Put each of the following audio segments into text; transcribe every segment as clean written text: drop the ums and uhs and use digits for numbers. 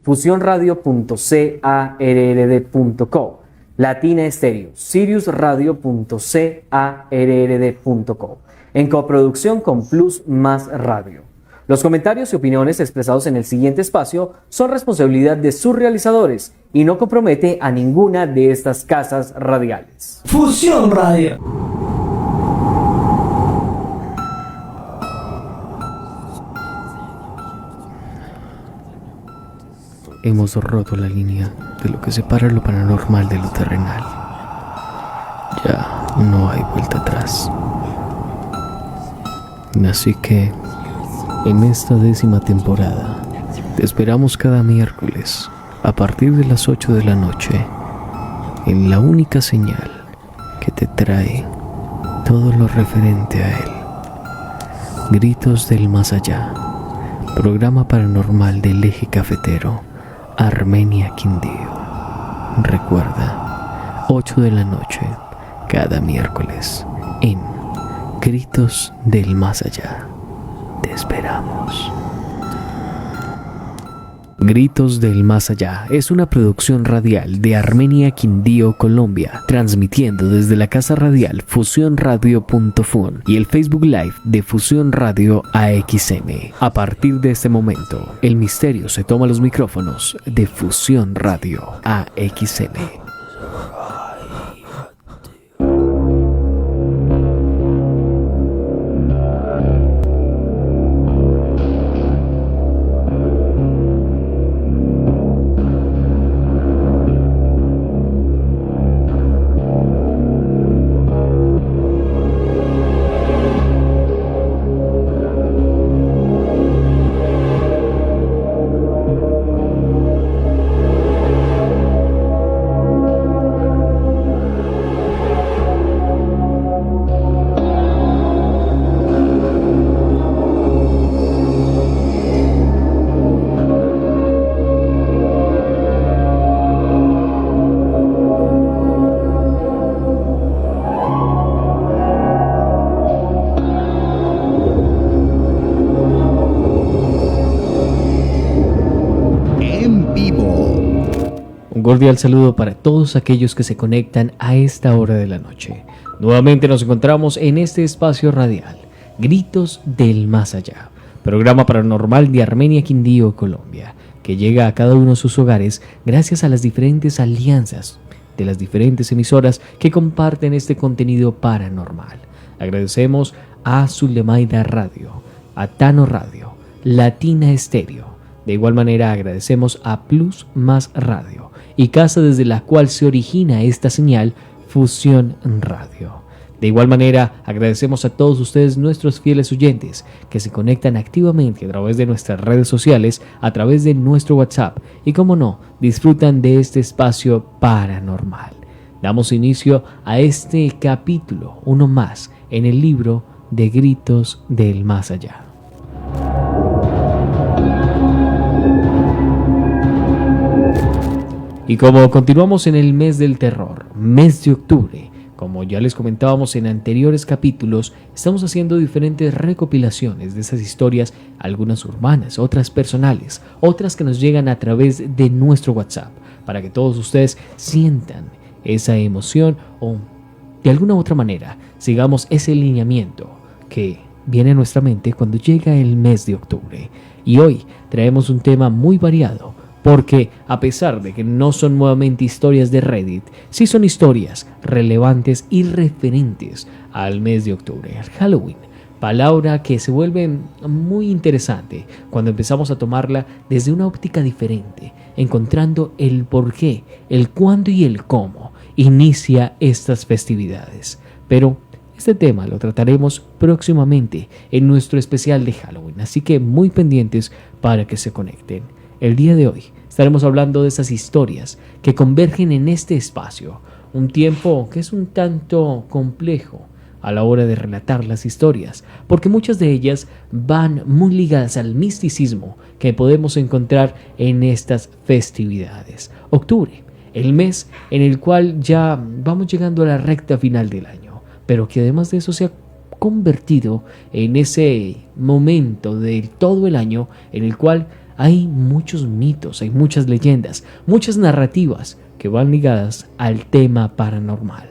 fusionradio.carrd.co, Latina Estéreo, siriusradio.carrd.co, en coproducción con Plus Más Radio. Los comentarios y opiniones expresados en el siguiente espacio son responsabilidad de sus realizadores y no compromete a ninguna de estas casas radiales. Fusión Radio. Hemos roto la línea de lo que separa lo paranormal de lo terrenal. Ya no hay vuelta atrás. Así que, en esta 10ª temporada, te esperamos cada miércoles a partir de las 8 de la noche en la única señal que te trae todo lo referente a él. Gritos del Más Allá, programa paranormal del Eje Cafetero, Armenia Quindío. Recuerda, 8 de la noche cada miércoles en Gritos del Más Allá. Te esperamos. Gritos del Más Allá es una producción radial de Armenia Quindío, Colombia, transmitiendo desde la casa radial fusionradio.fun y el Facebook Live de Fusión Radio AXM. A partir de este momento, el misterio se toma los micrófonos de Fusión Radio AXM. Cordial saludo para todos aquellos que se conectan a esta hora de la noche. Nuevamente nos encontramos en este espacio radial, Gritos del Más Allá, programa paranormal de Armenia Quindío, Colombia, que llega a cada uno de sus hogares gracias a las diferentes alianzas de las diferentes emisoras que comparten este contenido paranormal. Agradecemos a Zulemaida Radio, a Tano Radio, Latina Estéreo. De igual manera agradecemos a Plus Más Radio y casa desde la cual se origina esta señal, Fusión Radio. De igual manera agradecemos a todos ustedes, nuestros fieles oyentes, que se conectan activamente a través de nuestras redes sociales, a través de nuestro WhatsApp y, como no, disfrutan de este espacio paranormal. Damos inicio a este capítulo, uno más, en el libro de Gritos del Más Allá. Y como continuamos en el mes del terror, mes de octubre, como ya les comentábamos en anteriores capítulos, estamos haciendo diferentes recopilaciones de esas historias, algunas urbanas, otras personales, otras que nos llegan a través de nuestro WhatsApp, para que todos ustedes sientan esa emoción o de alguna u otra manera sigamos ese lineamiento que viene a nuestra mente cuando llega el mes de octubre. Y hoy traemos un tema muy variado, porque a pesar de que no son nuevamente historias de Reddit, sí son historias relevantes y referentes al mes de octubre, al Halloween, palabra que se vuelve muy interesante cuando empezamos a tomarla desde una óptica diferente, encontrando el por qué, el cuándo y el cómo inicia estas festividades. Pero este tema lo trataremos próximamente en nuestro especial de Halloween, así que muy pendientes para que se conecten. El día de hoy estaremos hablando de esas historias que convergen en este espacio, un tiempo que es un tanto complejo a la hora de relatar las historias, porque muchas de ellas van muy ligadas al misticismo que podemos encontrar en estas festividades. Octubre, el mes en el cual ya vamos llegando a la recta final del año, pero que además de eso se ha convertido en ese momento de todo el año en el cual hay muchos mitos, hay muchas leyendas, muchas narrativas que van ligadas al tema paranormal.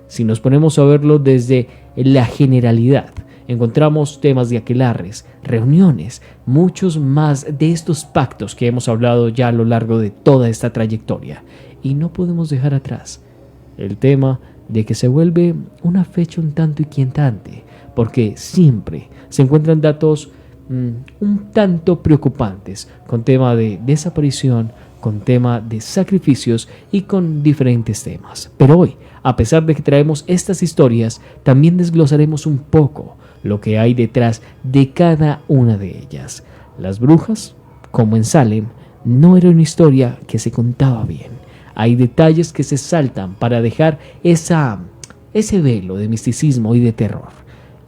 Si nos ponemos a verlo desde la generalidad, encontramos temas de aquelarres, reuniones, muchos más de estos pactos que hemos hablado ya a lo largo de toda esta trayectoria. Y no podemos dejar atrás el tema de que se vuelve una fecha un tanto inquietante, porque siempre se encuentran datos un tanto preocupantes con tema de desaparición, con tema de sacrificios y con diferentes temas. Pero hoy, a pesar de que traemos estas historias, también desglosaremos un poco lo que hay detrás de cada una de ellas. Las brujas, como en Salem, no era una historia que se contaba bien. Hay detalles que se saltan para dejar ese velo de misticismo y de terror.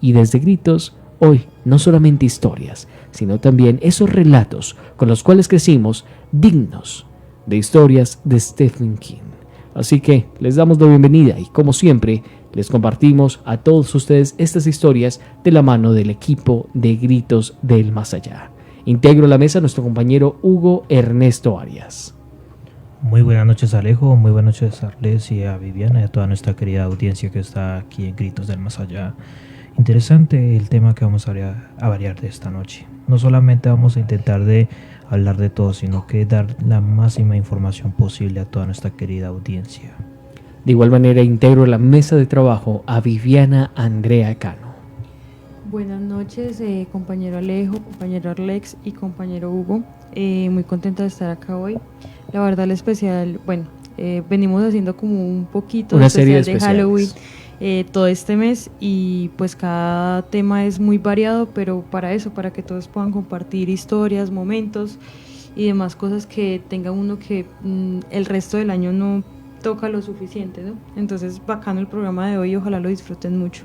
Y desde Gritos, hoy no solamente historias, sino también esos relatos con los cuales crecimos, dignos de historias de Stephen King. Así que les damos la bienvenida y, como siempre, les compartimos a todos ustedes estas historias de la mano del equipo de Gritos del Más Allá. Integro la mesa a nuestro compañero Hugo Ernesto Arias. Muy buenas noches, Alejo, muy buenas noches a Arles y a Viviana y a toda nuestra querida audiencia que está aquí en Gritos del Más Allá. Interesante el tema que vamos a variar de esta noche. No solamente vamos a intentar de hablar de todo, sino que dar la máxima información posible a toda nuestra querida audiencia. De igual manera, integro la mesa de trabajo a Viviana Andrea Cano. Buenas noches, compañero Alejo, compañero Arlex y compañero Hugo. Muy contenta de estar acá hoy. La verdad, el especial, venimos haciendo como un poquito una de serie de especial de Halloween todo este mes, y pues cada tema es muy variado, pero para eso, para que todos puedan compartir historias, momentos y demás cosas que tenga uno que el resto del año no toca lo suficiente, ¿no? Entonces, bacano el programa de hoy, ojalá lo disfruten mucho.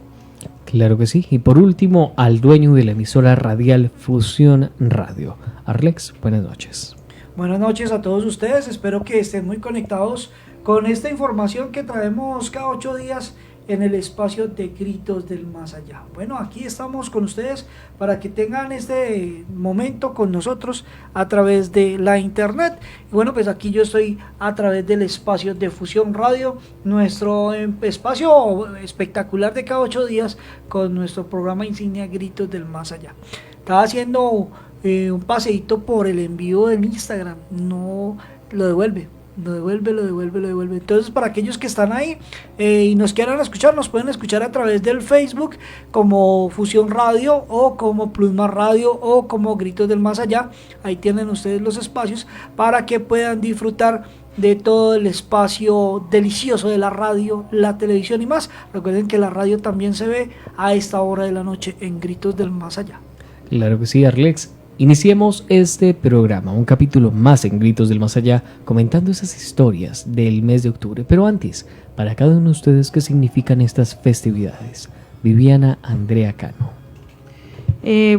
Claro que sí. Y por último, al dueño de la emisora radial Fusión Radio. Arlex, buenas noches. Buenas noches a todos ustedes, espero que estén muy conectados con esta información que traemos cada 8 días en el espacio de Gritos del Más Allá. Bueno, aquí estamos con ustedes para que tengan este momento con nosotros a través de la internet. Y bueno, pues aquí yo estoy a través del espacio de Fusión Radio, nuestro espacio espectacular de cada 8 días con nuestro programa insignia Gritos del Más Allá. Estaba haciendo un paseíto por el envío del Instagram, no lo devuelve. Lo devuelve. Entonces, para aquellos que están ahí y nos quieran escuchar, nos pueden escuchar a través del Facebook como Fusión Radio o como Plusma Radio o como Gritos del Más Allá. Ahí tienen ustedes los espacios para que puedan disfrutar de todo el espacio delicioso de la radio, la televisión y más. Recuerden que la radio también se ve a esta hora de la noche en Gritos del Más Allá. Claro que sí, Arlex. Iniciemos este programa, un capítulo más en Gritos del Más Allá, comentando esas historias del mes de octubre. Pero antes, para cada uno de ustedes, ¿qué significan estas festividades? Viviana Andrea Cano.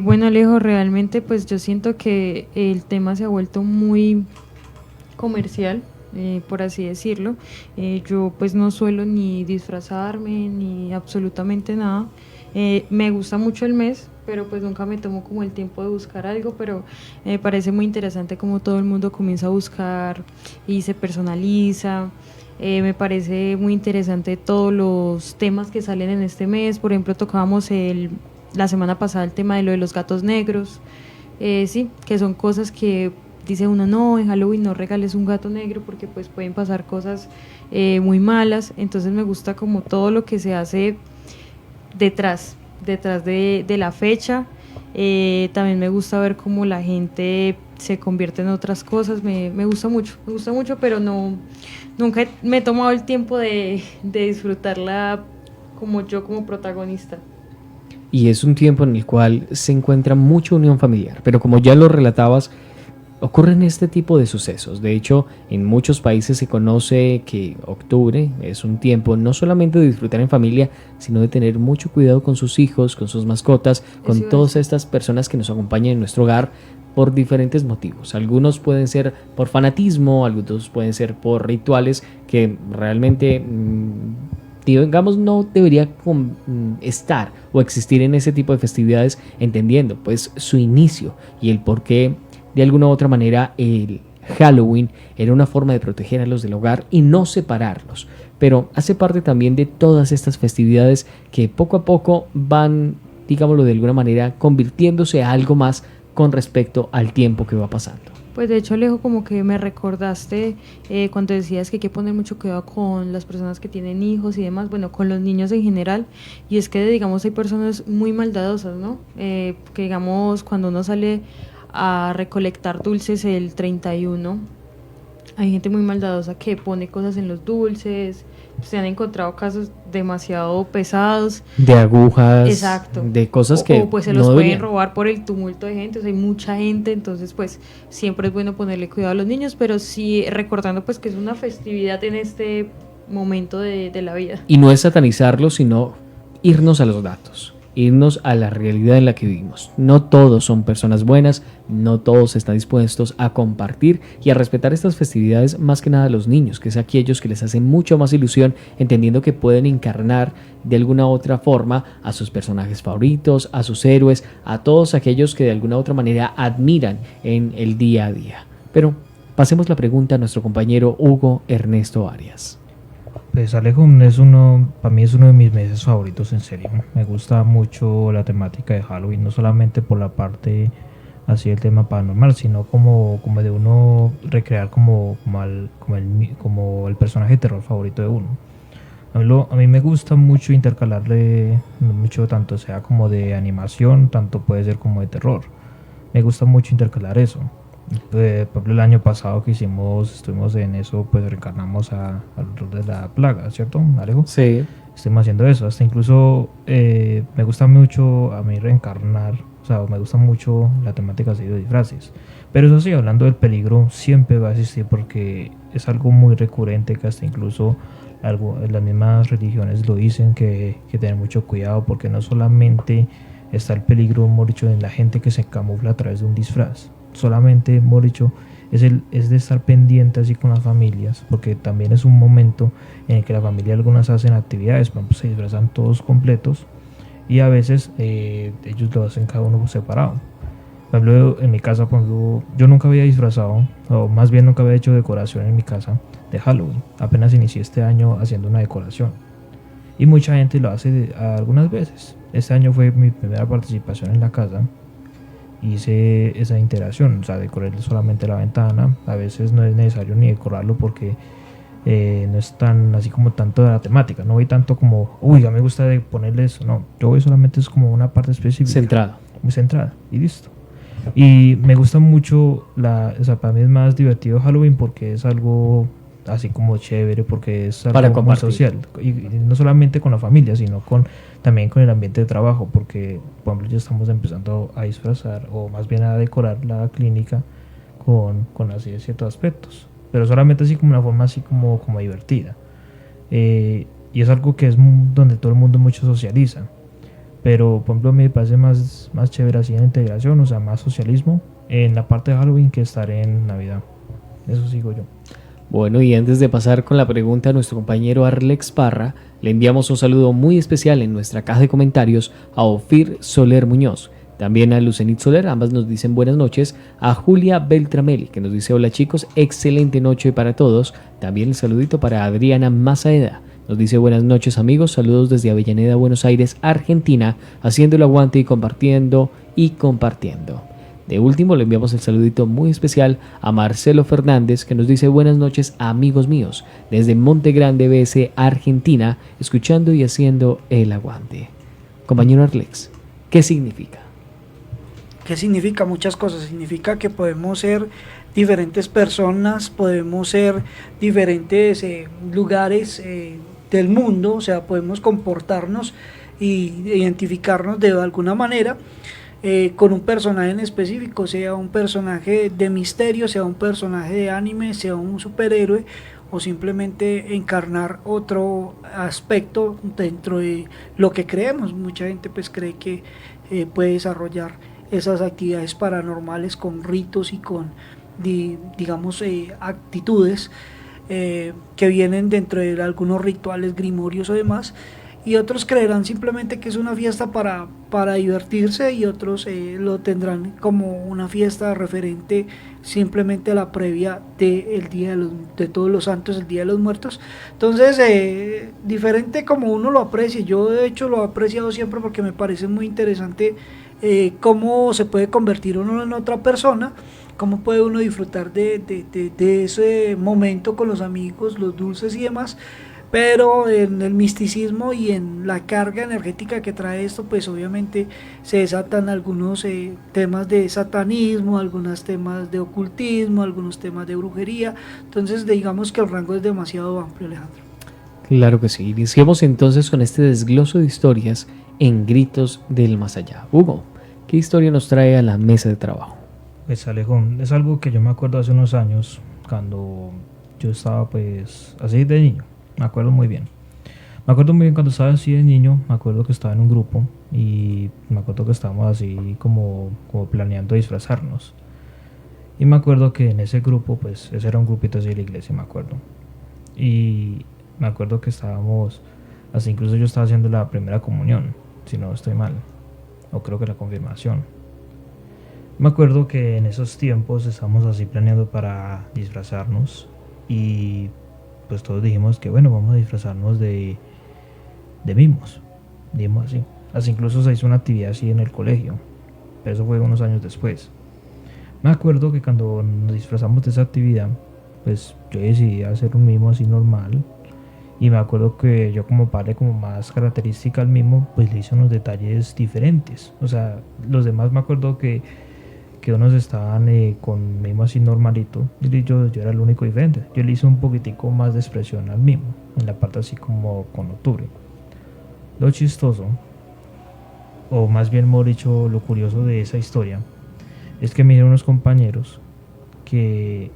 Bueno, Alejo, realmente pues yo siento que el tema se ha vuelto muy comercial, por así decirlo. Yo pues no suelo ni disfrazarme ni absolutamente nada. Me gusta mucho el mes, pero pues nunca me tomo como el tiempo de buscar algo, pero me parece muy interesante cómo todo el mundo comienza a buscar y se personaliza. Me parece muy interesante todos los temas que salen en este mes. Por ejemplo, tocábamos la semana pasada el tema de lo de los gatos negros, sí, que son cosas que dice uno, no, en Halloween no regales un gato negro porque pues pueden pasar cosas muy malas. Entonces me gusta como todo lo que se hace detrás de la fecha. También me gusta ver cómo la gente se convierte en otras cosas. Me gusta mucho, pero nunca me he tomado el tiempo de disfrutarla como yo, como protagonista. Y es un tiempo en el cual se encuentra mucha unión familiar, pero como ya lo relatabas, ocurren este tipo de sucesos. De hecho, en muchos países se conoce que octubre es un tiempo no solamente de disfrutar en familia, sino de tener mucho cuidado con sus hijos, con sus mascotas, con todas estas personas que nos acompañan en nuestro hogar por diferentes motivos. Algunos pueden ser por fanatismo, algunos pueden ser por rituales que realmente digamos no debería estar o existir en ese tipo de festividades, entendiendo pues su inicio y el por qué de alguna u otra manera el Halloween era una forma de proteger a los del hogar y no separarlos, pero hace parte también de todas estas festividades que poco a poco van, digámoslo de alguna manera, convirtiéndose a algo más con respecto al tiempo que va pasando. Pues de hecho, Alejo, como que me recordaste cuando decías que hay que poner mucho cuidado con las personas que tienen hijos y demás, bueno, con los niños en general, y es que, digamos, hay personas muy maldadosas, ¿no? Que, digamos, cuando uno sale a recolectar dulces el 31, hay gente muy maldadosa que pone cosas en los dulces. Se han encontrado casos demasiado pesados. De agujas, exacto, de cosas que o pues se no los pueden deberían. robar por el tumulto de gente, o sea, hay mucha gente, entonces pues siempre es bueno ponerle cuidado a los niños, pero sí recordando pues que es una festividad en este momento de la vida. Y no es satanizarlo, sino irnos a los datos, irnos a la realidad en la que vivimos. No todos son personas buenas, no todos están dispuestos a compartir y a respetar estas festividades, más que nada los niños, que es aquellos que les hacen mucho más ilusión, entendiendo que pueden encarnar de alguna u otra forma a sus personajes favoritos, a sus héroes, a todos aquellos que de alguna u otra manera admiran en el día a día. Pero pasemos la pregunta a nuestro compañero Hugo Ernesto Arias. Pues Alejo para mí es uno de mis meses favoritos, en serio. Me gusta mucho la temática de Halloween, no solamente por la parte así del tema paranormal, sino como de uno recrear como el personaje de terror favorito de uno. A mí me gusta mucho intercalarle mucho, tanto sea como de animación, tanto puede ser como de terror. Me gusta mucho intercalar eso. Por ejemplo, el año pasado que estuvimos en eso, pues reencarnamos al rol de la plaga, ¿cierto, Alejo? Sí. Estuvimos haciendo eso, hasta incluso me gusta mucho a mí reencarnar, o sea, me gusta mucho la temática así de disfraces. Pero eso sí, hablando del peligro, siempre va a existir porque es algo muy recurrente que hasta incluso las mismas religiones lo dicen, que tener mucho cuidado porque no solamente está el peligro, hemos dicho, en la gente que se camufla a través de un disfraz. Solamente, hemos dicho, es de estar pendiente así con las familias, porque también es un momento en el que la familia algunas hacen actividades, por ejemplo, se disfrazan todos completos y a veces ellos lo hacen cada uno separado. Por ejemplo, en mi casa, por ejemplo, yo nunca había disfrazado, o más bien nunca había hecho decoración en mi casa de Halloween. Apenas inicié este año haciendo una decoración y mucha gente lo hace algunas veces. Este año fue mi primera participación en la casa. Hice esa interacción, o sea, decoré solamente la ventana. A veces no es necesario ni decorarlo porque no es tan así como tanto de la temática. No voy tanto como, uy, ya me gusta de ponerle eso. No, yo voy solamente es como una parte específica. Centrada. Muy centrada y listo. Y me gusta mucho, o sea, para mí es más divertido Halloween porque es algo así como chévere, porque es Para algo muy compartir. social. Y no solamente con la familia, sino también con el ambiente de trabajo, porque por ejemplo ya estamos empezando a disfrazar o más bien a decorar la clínica con así de ciertos aspectos, pero solamente así como una forma así como divertida. Y es algo que es donde todo el mundo mucho socializa, pero por ejemplo me parece más chévere así en integración, o sea, más socialismo en la parte de Halloween que estar en Navidad. Eso sigo yo. Bueno, y antes de pasar con la pregunta a nuestro compañero Arlex Parra, le enviamos un saludo muy especial en nuestra caja de comentarios a Ofir Soler Muñoz, también a Lucenit Soler, ambas nos dicen buenas noches, a Julia Beltrameli, que nos dice hola chicos, excelente noche para todos, también el saludito para Adriana Mazaeda, nos dice buenas noches amigos, saludos desde Avellaneda, Buenos Aires, Argentina, haciendo el aguante y compartiendo y compartiendo. De último le enviamos el saludito muy especial a Marcelo Fernández, que nos dice buenas noches amigos míos, desde Monte Grande BS, Argentina, escuchando y haciendo el aguante. Compañero Arlex, ¿qué significa? ¿Qué significa? Muchas cosas. Significa que podemos ser diferentes personas, podemos ser diferentes lugares del mundo, o sea, podemos comportarnos y identificarnos de alguna manera con un personaje en específico, sea un personaje de misterio, sea un personaje de anime, sea un superhéroe o simplemente encarnar otro aspecto dentro de lo que creemos. Mucha gente pues cree que puede desarrollar esas actividades paranormales con ritos y con digamos actitudes que vienen dentro de algunos rituales grimorios o demás, y otros creerán simplemente que es una fiesta para divertirse, y otros lo tendrán como una fiesta referente simplemente a la previa del día de todos los santos, el día de los muertos. Entonces, diferente como uno lo aprecie. Yo de hecho lo he apreciado siempre porque me parece muy interesante cómo se puede convertir uno en otra persona, cómo puede uno disfrutar de ese momento con los amigos, los dulces y demás. Pero en el misticismo y en la carga energética que trae esto, pues obviamente se desatan algunos temas de satanismo, algunos temas de ocultismo, algunos temas de brujería. Entonces digamos que el rango es demasiado amplio, Alejandro. Claro que sí. Iniciemos entonces con este desgloso de historias en Gritos del Más Allá. Hugo, ¿qué historia nos trae a la mesa de trabajo? Pues Alejo, es algo que yo me acuerdo hace unos años, cuando yo estaba pues así de niño. Me acuerdo muy bien. Me acuerdo muy bien cuando estaba así de niño. Me acuerdo que estaba en un grupo y me acuerdo que estábamos así como planeando disfrazarnos. Y me acuerdo que en ese grupo, pues ese era un grupito así de la iglesia, me acuerdo. Y me acuerdo que estábamos, así incluso yo estaba haciendo la primera comunión, si no estoy mal, o creo que la confirmación. Me acuerdo que en esos tiempos estábamos así planeando para disfrazarnos y pues todos dijimos que bueno, vamos a disfrazarnos de mimos, dijimos así. Así incluso se hizo una actividad así en el colegio, pero eso fue unos años después. Me acuerdo que cuando nos disfrazamos de esa actividad, pues yo decidí hacer un mimo así normal, y me acuerdo que yo como padre, como más característica al mimo, pues le hice unos detalles diferentes. O sea, los demás me acuerdo que unos estaban con mimo así normalito, y yo era el único diferente. Yo le hice un poquitico más de expresión al mimo, en la parte así como con octubre. Lo chistoso, o más bien mejor dicho, lo curioso de esa historia, es que me dieron unos compañeros que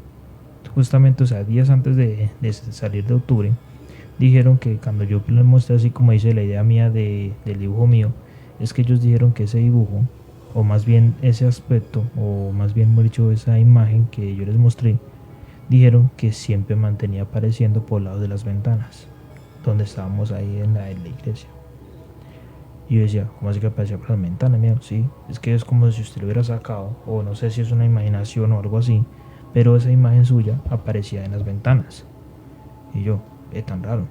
justamente, o sea, días antes de salir de octubre, dijeron que cuando yo les mostré así como dice la idea mía del dibujo mío, es que ellos dijeron que ese dibujo, o más bien ese aspecto, o más bien mejor dicho esa imagen que yo les mostré, dijeron que siempre mantenía apareciendo por el lado de las ventanas donde estábamos ahí en la iglesia. Y yo decía, ¿cómo así que aparecía por las ventanas? Mira, sí, es que es como si usted lo hubiera sacado, o no sé si es una imaginación o algo así, pero esa imagen suya aparecía en las ventanas. Y yo, es tan raro.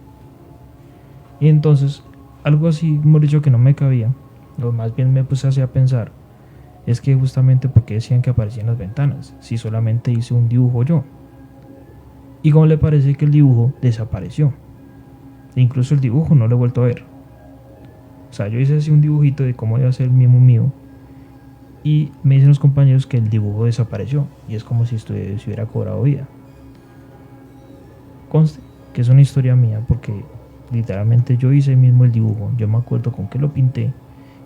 Y entonces, algo así, hemos dicho que no me cabía, o más bien me puse así a pensar, es que justamente porque decían que aparecían las ventanas, si solamente hice un dibujo yo. Y como le parece que el dibujo desapareció, e incluso el dibujo no lo he vuelto a ver. O sea, yo hice así un dibujito de cómo iba a ser el mimo mío, y me dicen los compañeros que el dibujo desapareció, y es como si se hubiera cobrado vida. Conste que es una historia mía, porque literalmente yo hice mismo el dibujo, yo me acuerdo con qué lo pinté,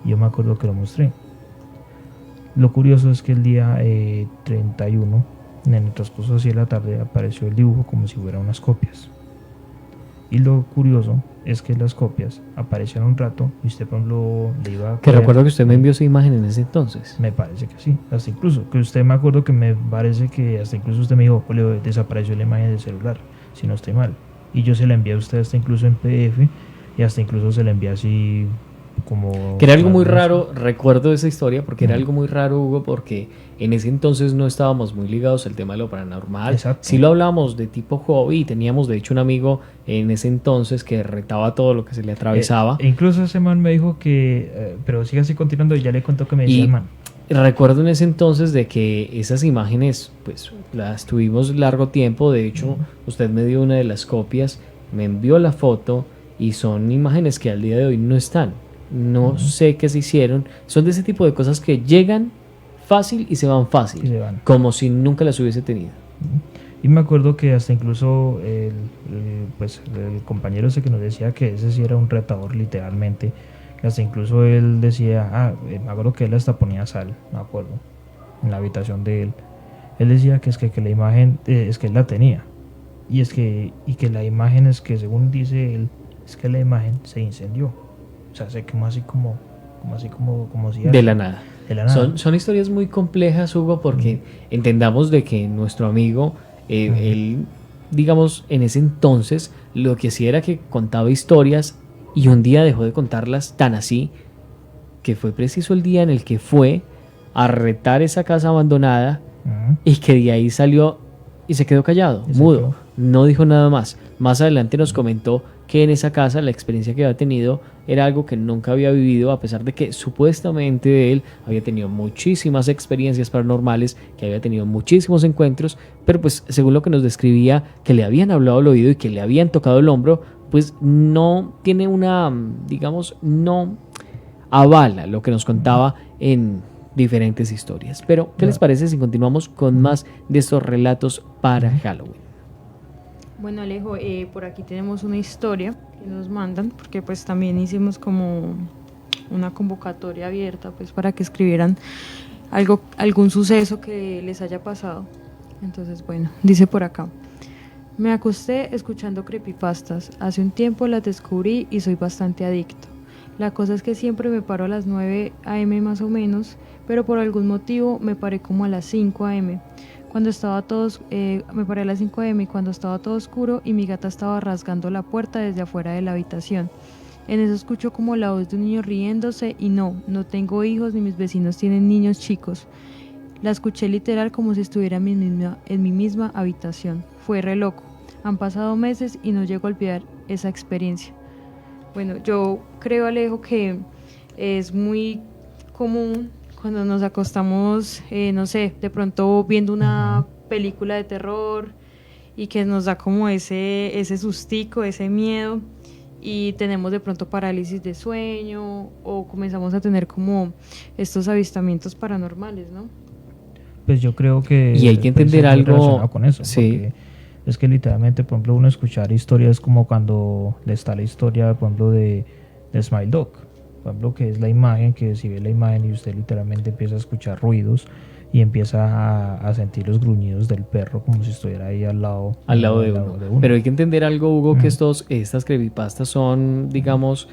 y yo me acuerdo que lo mostré. Lo curioso es que el día 31, en el transcurso así de la tarde, apareció el dibujo como si fueran unas copias. Y lo curioso es que las copias aparecieron un rato y usted, por ejemplo, le iba a... Que recuerdo que usted me envió esa imagen en ese entonces. Me parece que sí, hasta incluso, que usted, me acuerdo que me parece que hasta incluso usted me dijo, Julio, desapareció la imagen del celular, si no estoy mal. Y yo se la envié a usted hasta incluso en PDF, y hasta incluso se la envié así como... Que era algo muy raro, recuerdo esa historia, porque era algo muy raro, Hugo, porque en ese entonces no estábamos muy ligados al tema de lo paranormal. Exacto. Sí lo hablábamos de tipo hobby, y teníamos de hecho un amigo en ese entonces que retaba todo lo que se le atravesaba. Incluso ese man me dijo que, pero sigue así continuando, y ya le contó que me decía el man. Recuerdo en ese entonces de que esas imágenes pues las tuvimos largo tiempo. De hecho, usted me dio una de las copias, me envió la foto, y son imágenes que al día de hoy no están. No sé qué se hicieron. Son de ese tipo de cosas que llegan fácil y se van fácil, Y se van. como si nunca las hubiese tenido. Y me acuerdo que hasta incluso el compañero ese que nos decía que ese sí era un retador literalmente, hasta incluso él decía, me acuerdo que él hasta ponía sal, me acuerdo, en la habitación de él. Él decía que es que la imagen, es que él la tenía, y que la imagen es que, según dice él, es que la imagen se incendió. O sea, se quemó así como si De la nada. De la nada. Son historias muy complejas, Hugo, porque entendamos de que nuestro amigo, él, digamos, en ese entonces, lo que hacía era que contaba historias y un día dejó de contarlas, tan así que fue preciso el día en el que fue a retar esa casa abandonada y que de ahí salió y se quedó callado, mudo, no dijo nada más. Más adelante nos comentó que en esa casa la experiencia que había tenido era algo que nunca había vivido, a pesar de que supuestamente él había tenido muchísimas experiencias paranormales, que había tenido muchísimos encuentros, pero pues según lo que nos describía, que le habían hablado al oído y que le habían tocado el hombro, pues no tiene una, digamos, no avala lo que nos contaba en diferentes historias. Pero, ¿qué les parece si continuamos con más de estos relatos para Halloween? Bueno, Alejo, por aquí tenemos una historia que nos mandan, porque pues también hicimos como una convocatoria abierta pues para que escribieran algún suceso que les haya pasado. Entonces, bueno, dice por acá: me acosté escuchando creepypastas. Hace un tiempo las descubrí y soy bastante adicto. La cosa es que siempre me paro a las 9 a.m. más o menos, pero por algún motivo me paré como a las 5 a.m. Me paré a las 5 a.m. y cuando estaba todo oscuro y mi gata estaba rasgando la puerta desde afuera de la habitación. En eso escucho como la voz de un niño riéndose y no tengo hijos ni mis vecinos tienen niños chicos. La escuché literal como si estuviera en mi misma habitación. Fue re loco. Han pasado meses y no llego a olvidar esa experiencia. Bueno, yo creo, Alejo, que es muy común cuando nos acostamos, no sé, de pronto viendo una película de terror y que nos da como ese sustico, ese miedo, y tenemos de pronto parálisis de sueño o comenzamos a tener como estos avistamientos paranormales, ¿no? Pues yo creo que... Y hay que puede entender ser muy algo... relacionado con eso, Sí. porque es que literalmente, por ejemplo, uno escuchar historias como cuando está la historia, por ejemplo, de Smile Dog, por ejemplo, que es la imagen, que si ve la imagen y usted literalmente empieza a escuchar ruidos y empieza a sentir los gruñidos del perro como si estuviera ahí al lado de uno. Pero hay que entender algo, Hugo, que estas creepypastas son, digamos,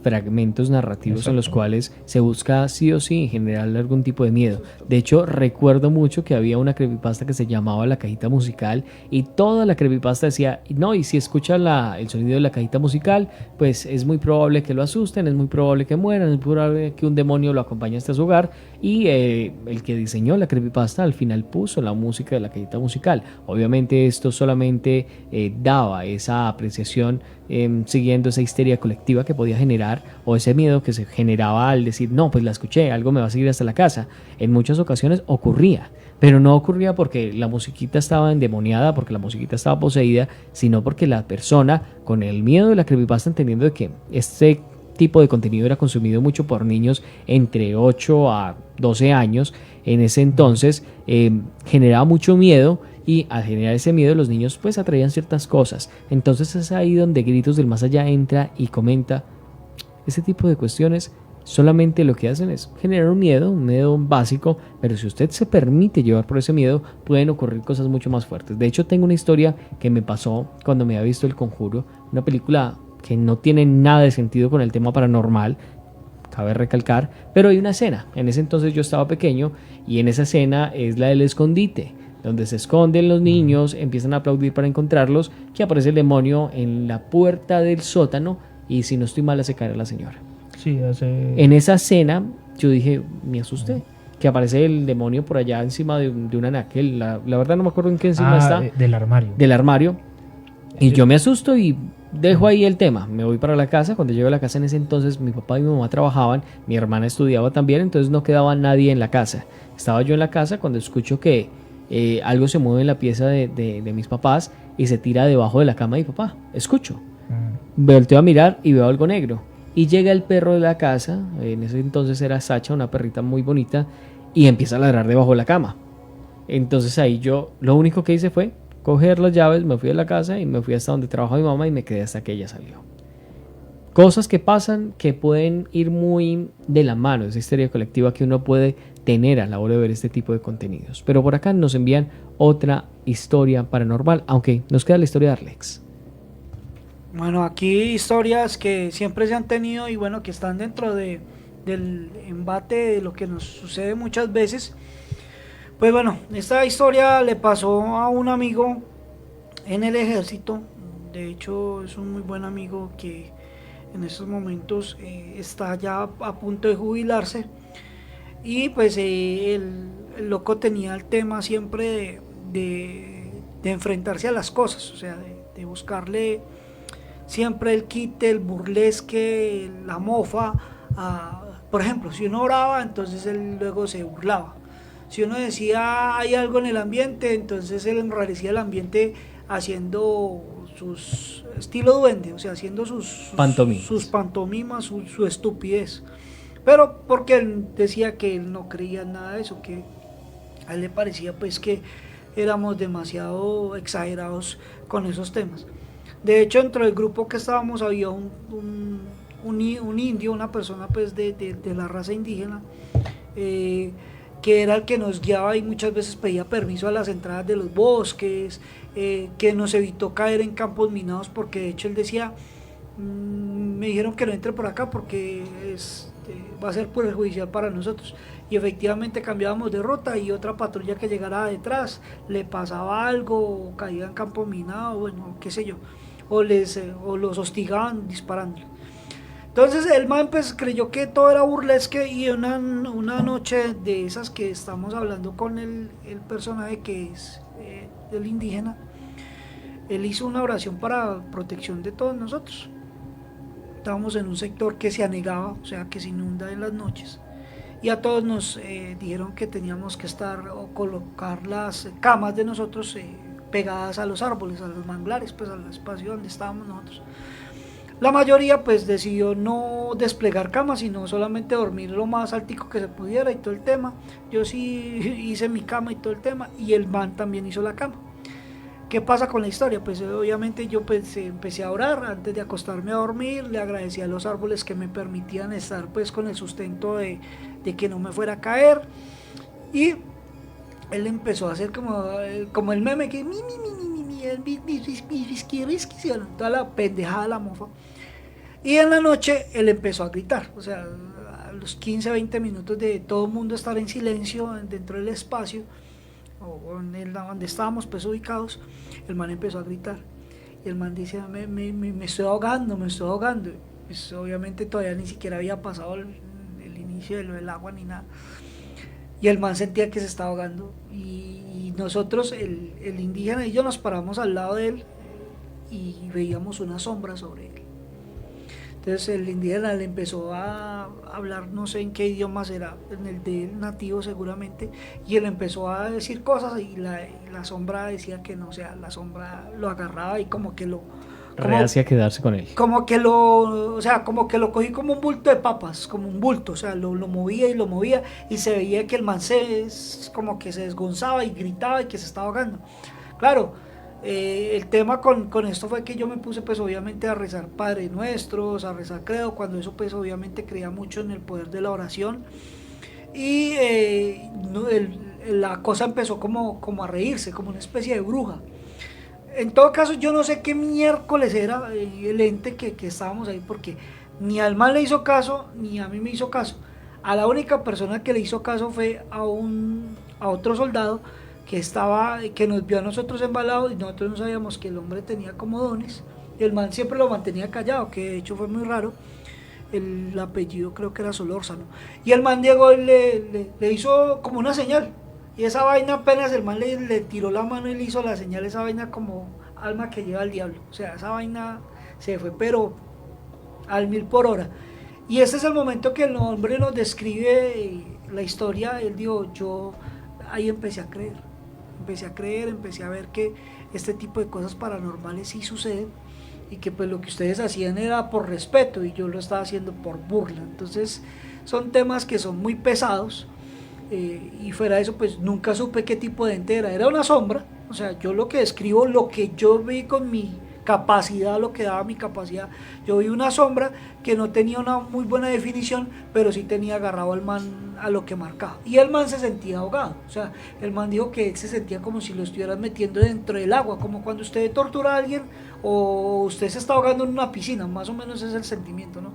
fragmentos narrativos. Exacto. En los cuales se busca sí o sí generar algún tipo de miedo. De hecho, recuerdo mucho que había una creepypasta que se llamaba La Cajita Musical y toda la creepypasta decía, no, y si escucha el sonido de la cajita musical, pues es muy probable que lo asusten, es muy probable que mueran, es muy probable que un demonio lo acompañe hasta su hogar. Y el que diseñó la creepypasta al final puso la música de la cajita musical. Obviamente esto solamente daba esa apreciación siguiendo esa histeria colectiva que podía generar, o ese miedo que se generaba al decir, no, pues la escuché, algo me va a seguir hasta la casa. En muchas ocasiones ocurría, pero no ocurría porque la musiquita estaba endemoniada, porque la musiquita estaba poseída, sino porque la persona, con el miedo de la creepypasta, entendiendo de que este tipo de contenido era consumido mucho por niños entre 8 a 12 años, en ese entonces generaba mucho miedo, y al generar ese miedo los niños pues atraían ciertas cosas. Entonces es ahí donde Gritos del Más Allá entra y comenta: ese tipo de cuestiones solamente lo que hacen es generar un miedo básico, pero si usted se permite llevar por ese miedo, pueden ocurrir cosas mucho más fuertes. De hecho, tengo una historia que me pasó cuando me había visto El Conjuro, una película que no tiene nada de sentido con el tema paranormal, cabe recalcar, pero hay una escena. En ese entonces yo estaba pequeño y en esa escena es la del escondite, donde se esconden los niños, empiezan a aplaudir para encontrarlos, que aparece el demonio en la puerta del sótano y si no estoy mal hace caer a la señora. Sí, En esa escena yo dije, me asusté, que aparece el demonio por allá encima de un anaquel, la verdad no me acuerdo en qué encima está. Del armario. Del armario. Y yo me asusto y dejo ahí el tema, me voy para la casa. Cuando llego a la casa, en ese entonces mi papá y mi mamá trabajaban, mi hermana estudiaba también, entonces no quedaba nadie en la casa. Estaba yo en la casa cuando escucho que algo se mueve en la pieza de mis papás y se tira debajo de la cama de mi papá. Escucho, volteo a mirar y veo algo negro. Y llega el perro de la casa, en ese entonces era Sacha, una perrita muy bonita, y empieza a ladrar debajo de la cama. Entonces ahí yo lo único que hice fue coger las llaves, me fui a la casa y me fui hasta donde trabaja mi mamá y me quedé hasta que ella salió. Cosas que pasan que pueden ir muy de la mano, esa histeria colectiva que uno puede tener a la hora de ver este tipo de contenidos. Pero por acá nos envían otra historia paranormal, aunque nos queda la historia de Arlex. Bueno, aquí historias que siempre se han tenido y bueno, que están dentro del embate de lo que nos sucede muchas veces. Pues bueno, esta historia le pasó a un amigo en el ejército. De hecho, es un muy buen amigo que en estos momentos está ya a punto de jubilarse, y pues el loco tenía el tema siempre de enfrentarse a las cosas, o sea, de buscarle siempre el quite, el burlesque, la mofa. Por ejemplo, si uno oraba, entonces él luego se burlaba. Si uno decía hay algo en el ambiente, entonces él enrarecía el ambiente haciendo sus estilo duende, o sea, haciendo sus pantomimas, su estupidez. Pero porque él decía que él no creía en nada de eso, que a él le parecía pues que éramos demasiado exagerados con esos temas. De hecho, dentro del grupo que estábamos había un indio, una persona pues de la raza indígena, que era el que nos guiaba y muchas veces pedía permiso a las entradas de los bosques, que nos evitó caer en campos minados, porque de hecho él decía, me dijeron que no entre por acá porque va a ser perjudicial para nosotros. Y efectivamente cambiábamos de ruta y otra patrulla que llegara detrás le pasaba algo, o caía en campo minado, bueno, qué sé yo, o los hostigaban disparando. Entonces el man pues creyó que todo era burlesque, y una noche de esas que estamos hablando con el personaje que es el indígena, él hizo una oración para protección de todos nosotros. Estábamos en un sector que se anegaba, o sea, que se inunda en las noches, y a todos nos dijeron que teníamos que estar o colocar las camas de nosotros pegadas a los árboles, a los manglares, pues al espacio donde estábamos nosotros. La mayoría pues decidió no desplegar camas, sino solamente dormir lo más altico que se pudiera y todo el tema. Yo sí hice mi cama y todo el tema, y el man también hizo la cama. ¿Qué pasa con la historia? Pues obviamente yo pues, empecé a orar antes de acostarme a dormir, le agradecí a los árboles que me permitían estar pues con el sustento de que no me fuera a caer, y él empezó a hacer como el meme que toda la pendejada, la mofa. Y en la noche él empezó a gritar, o sea, a los 15, 20 minutos de todo el mundo estar en silencio dentro del espacio, o en donde estábamos pues ubicados, el man empezó a gritar. Y el man dice, me estoy ahogando, me estoy ahogando. Pues obviamente todavía ni siquiera había pasado el inicio del agua ni nada. Y el man sentía que se estaba ahogando, y nosotros, el indígena y yo, nos paramos al lado de él y veíamos una sombra sobre él. Entonces el indígena le empezó a hablar, no sé en qué idioma será, en el de nativo seguramente, y él empezó a decir cosas, y la sombra decía que no, o sea, la sombra lo agarraba y como que lo... Rehacía quedarse con él. Como que lo cogí como un bulto de papas, como un bulto, o sea, lo movía y lo movía, y se veía que el man como que se desgonzaba y gritaba y que se estaba ahogando. Claro, el tema con esto fue que yo me puse pues obviamente a rezar Padre Nuestros, a rezar Credo, cuando eso pues obviamente creía mucho en el poder de la oración, y la cosa empezó como a reírse, como una especie de bruja. En todo caso, yo no sé qué miércoles era el ente que estábamos ahí, porque ni al man le hizo caso, ni a mí me hizo caso. A la única persona que le hizo caso fue a otro soldado que nos vio a nosotros embalados, y nosotros no sabíamos que el hombre tenía como dones. Y el man siempre lo mantenía callado, que de hecho fue muy raro. El apellido creo que era Solórzano. Y el man llegó y le hizo como una señal. Y esa vaina apenas el man le tiró la mano y le hizo la señal, esa vaina como alma que lleva al diablo. O sea, esa vaina se fue pero al 1000 por hora. Y este es el momento que el hombre nos describe la historia. Él dijo, yo ahí empecé a creer, empecé a ver que este tipo de cosas paranormales sí suceden, y que pues lo que ustedes hacían era por respeto y yo lo estaba haciendo por burla. Entonces son temas que son muy pesados. Y fuera de eso pues nunca supe qué tipo de ente era una sombra, o sea, yo lo que describo, lo que yo vi con mi capacidad, lo que daba mi capacidad, yo vi una sombra que no tenía una muy buena definición, pero sí tenía agarrado al man a lo que marcaba, y el man se sentía ahogado, o sea, el man dijo que él se sentía como si lo estuvieran metiendo dentro del agua, como cuando usted tortura a alguien o usted se está ahogando en una piscina, más o menos es el sentimiento, ¿no?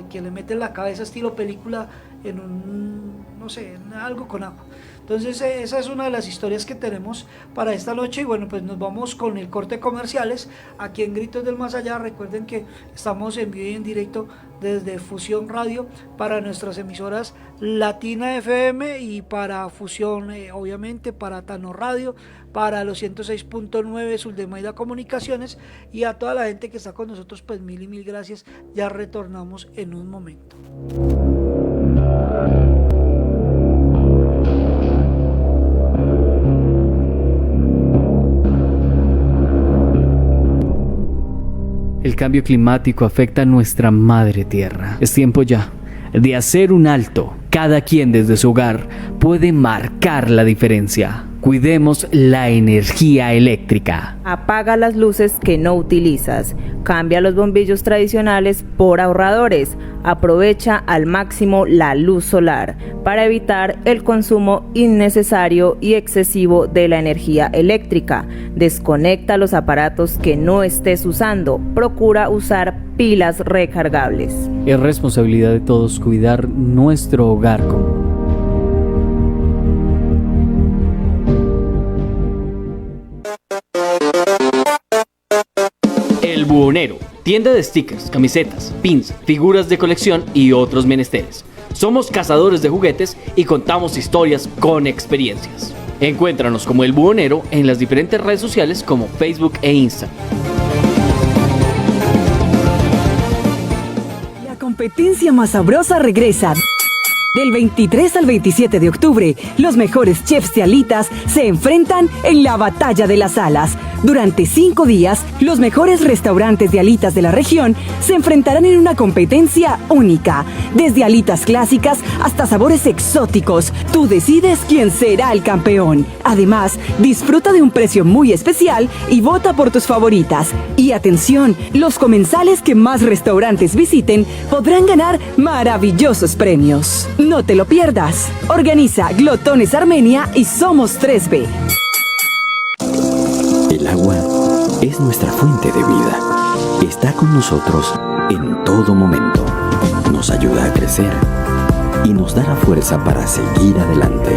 Que le mete en la cabeza estilo película en no sé, en algo con agua. Entonces esa es una de las historias que tenemos para esta noche y bueno, pues nos vamos con el corte de comerciales aquí en Gritos del Más Allá. Recuerden que estamos en vivo y en directo desde Fusión Radio para nuestras emisoras Latina FM y para Fusión, obviamente para Tano Radio, para los 106.9 Suldemaida Comunicaciones, y a toda la gente que está con nosotros, pues mil y mil gracias. Ya retornamos en un momento. El cambio climático afecta a nuestra madre tierra. Es tiempo ya de hacer un alto. Cada quien desde su hogar puede marcar la diferencia. Cuidemos la energía eléctrica. Apaga las luces que no utilizas. Cambia los bombillos tradicionales por ahorradores. Aprovecha al máximo la luz solar para evitar el consumo innecesario y excesivo de la energía eléctrica. Desconecta los aparatos que no estés usando. Procura usar pilas recargables. Es responsabilidad de todos cuidar nuestro hogar común. El Buhonero, tienda de stickers, camisetas, pins, figuras de colección y otros menesteres. Somos cazadores de juguetes y contamos historias con experiencias. Encuéntranos como El Buhonero en las diferentes redes sociales como Facebook e Instagram. La competencia más sabrosa regresa. Del 23 al 27 de octubre, los mejores chefs de alitas se enfrentan en la Batalla de las Alas. Durante 5 días, los mejores restaurantes de alitas de la región se enfrentarán en una competencia única. Desde alitas clásicas hasta sabores exóticos, tú decides quién será el campeón. Además, disfruta de un precio muy especial y vota por tus favoritas. Y atención, los comensales que más restaurantes visiten podrán ganar maravillosos premios. No te lo pierdas. Organiza Glotones Armenia y Somos 3B. El agua es nuestra fuente de vida. Está con nosotros en todo momento. Nos ayuda a crecer y nos da la fuerza para seguir adelante.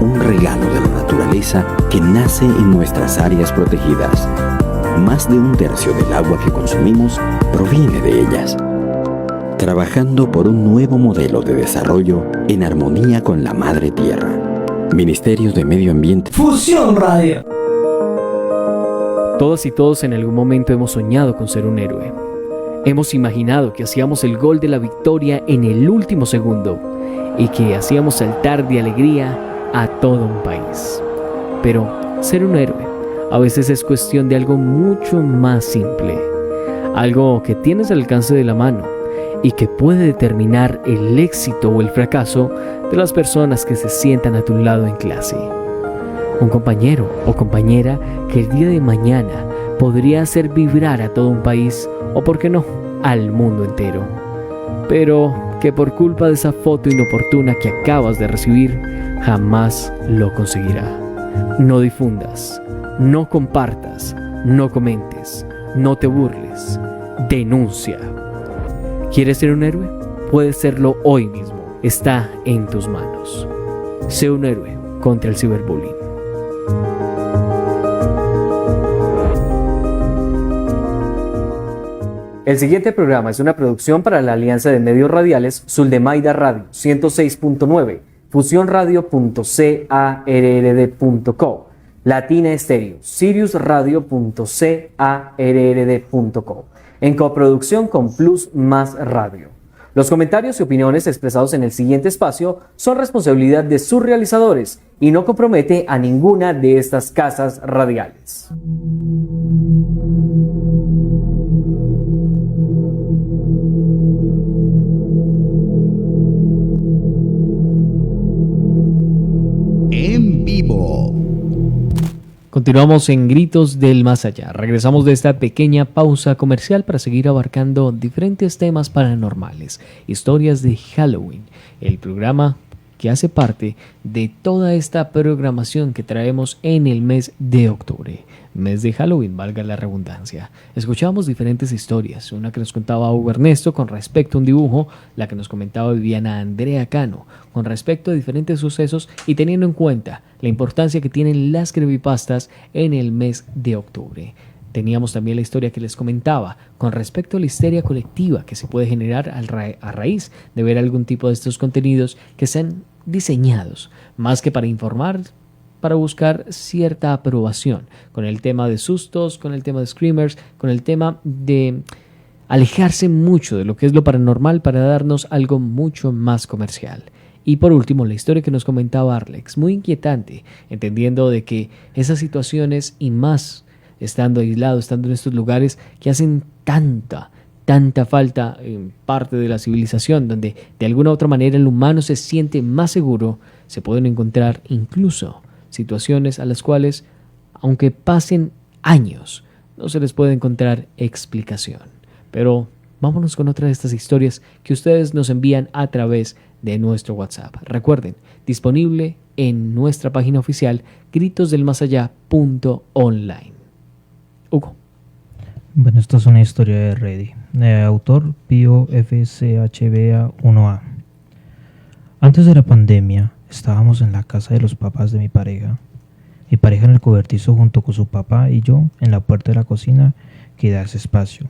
Un regalo de la naturaleza que nace en nuestras áreas protegidas. Más de 1/3 del agua que consumimos proviene de ellas. Trabajando por un nuevo modelo de desarrollo en armonía con la Madre Tierra. Ministerio de Medio Ambiente. Fusión Radio. Todas y todos en algún momento hemos soñado con ser un héroe. Hemos imaginado que hacíamos el gol de la victoria en el último segundo y que hacíamos saltar de alegría a todo un país. Pero ser un héroe a veces es cuestión de algo mucho más simple. Algo que tienes al alcance de la mano y que puede determinar el éxito o el fracaso de las personas que se sientan a tu lado en clase. Un compañero o compañera que el día de mañana podría hacer vibrar a todo un país o, por qué no, al mundo entero. Pero que por culpa de esa foto inoportuna que acabas de recibir, jamás lo conseguirá. No difundas, no compartas, no comentes, no te burles, denuncia. ¿Quieres ser un héroe? Puedes serlo hoy mismo. Está en tus manos. Sé un héroe contra el ciberbullying. El siguiente programa es una producción para la Alianza de Medios Radiales Suldemaida Radio 106.9, fusionradio.carrd.co, Latina Estéreo, siriusradio.carrd.co, en coproducción con Plus Más Radio. Los comentarios y opiniones expresados en el siguiente espacio son responsabilidad de sus realizadores y no compromete a ninguna de estas casas radiales. En vivo. Continuamos en Gritos del Más Allá. Regresamos de esta pequeña pausa comercial para seguir abarcando diferentes temas paranormales, historias de Halloween. El programa que hace parte de toda esta programación que traemos en el mes de octubre, mes de Halloween, valga la redundancia. Escuchábamos diferentes historias, una que nos contaba Hugo Ernesto con respecto a un dibujo, la que nos comentaba Viviana Andrea Cano con respecto a diferentes sucesos y teniendo en cuenta la importancia que tienen las creepypastas en el mes de octubre. Teníamos también la historia que les comentaba con respecto a la histeria colectiva que se puede generar a raíz de ver algún tipo de estos contenidos que sean diseñados más que para informar, para buscar cierta aprobación, con el tema de sustos, con el tema de screamers, con el tema de alejarse mucho de lo que es lo paranormal para darnos algo mucho más comercial. Y por último, la historia que nos comentaba Arlex, muy inquietante, entendiendo de que esas situaciones y más estando aislado, estando en estos lugares que hacen tanta falta en parte de la civilización, donde de alguna u otra manera el humano se siente más seguro, se pueden encontrar incluso situaciones a las cuales, aunque pasen años, no se les puede encontrar explicación. Pero vámonos con otra de estas historias que ustedes nos envían a través de nuestro WhatsApp. Recuerden, disponible en nuestra página oficial gritosdelmasallá.online. Hugo. Bueno, esta es una historia de Reddit. Autor Pío FCHBA 1A. Antes de la pandemia, estábamos en la casa de los papás de mi pareja. Mi pareja en el cobertizo junto con su papá y yo en la puerta de la cocina que da ese espacio.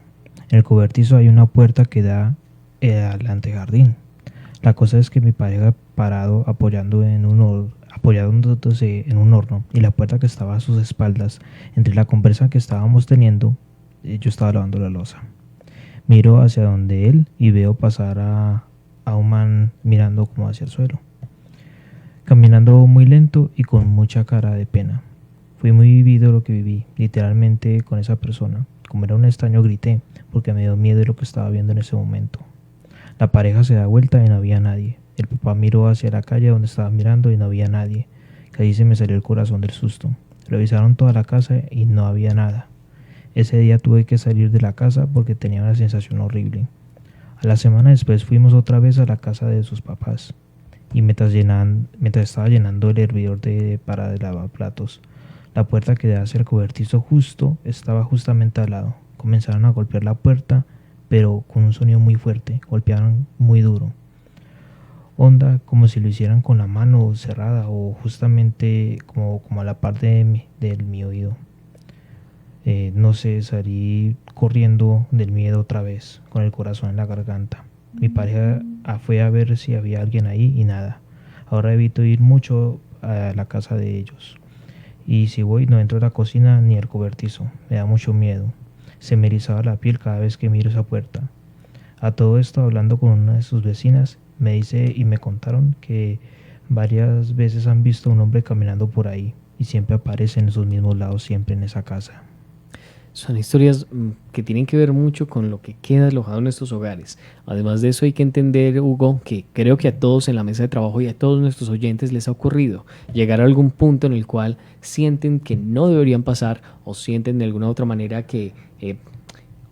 En el cobertizo hay una puerta que da al antejardín. La cosa es que mi pareja parado apoyándose en un horno y la puerta que estaba a sus espaldas. Entre la conversa que estábamos teniendo, yo estaba lavando la loza. Miro hacia donde él y veo pasar a un man mirando como hacia el suelo, caminando muy lento y con mucha cara de pena. Fui muy vivido lo que viví, literalmente con esa persona. Como era un extraño, grité porque me dio miedo de lo que estaba viendo en ese momento. La pareja se da vuelta y no había nadie. El papá miró hacia la calle donde estaba mirando y no había nadie. Casi se me salió el corazón del susto. Revisaron toda la casa y no había nada. Ese día tuve que salir de la casa porque tenía una sensación horrible. A la semana después fuimos otra vez a la casa de sus papás. Y mientras estaba llenando el hervidor para lavar platos, la puerta que da hacia el cobertizo estaba justamente al lado. Comenzaron a golpear la puerta, pero con un sonido muy fuerte. Golpearon muy duro. Onda como si lo hicieran con la mano cerrada o justamente como a la parte de mi oído. No sé, salí corriendo del miedo otra vez, con el corazón en la garganta. Mi pareja fue a ver si había alguien ahí y nada. Ahora evito ir mucho a la casa de ellos. Y si voy no entro a la cocina ni al cobertizo. Me da mucho miedo. Se me erizaba la piel cada vez que miro esa puerta. A todo esto, hablando con una de sus vecinas, me dice y me contaron que varias veces han visto a un hombre caminando por ahí y siempre aparece en esos mismos lados, siempre en esa casa. Son historias que tienen que ver mucho con lo que queda alojado en nuestros hogares. Además de eso hay que entender, Hugo, que creo que a todos en la mesa de trabajo y a todos nuestros oyentes les ha ocurrido llegar a algún punto en el cual sienten que no deberían pasar o sienten de alguna u otra manera que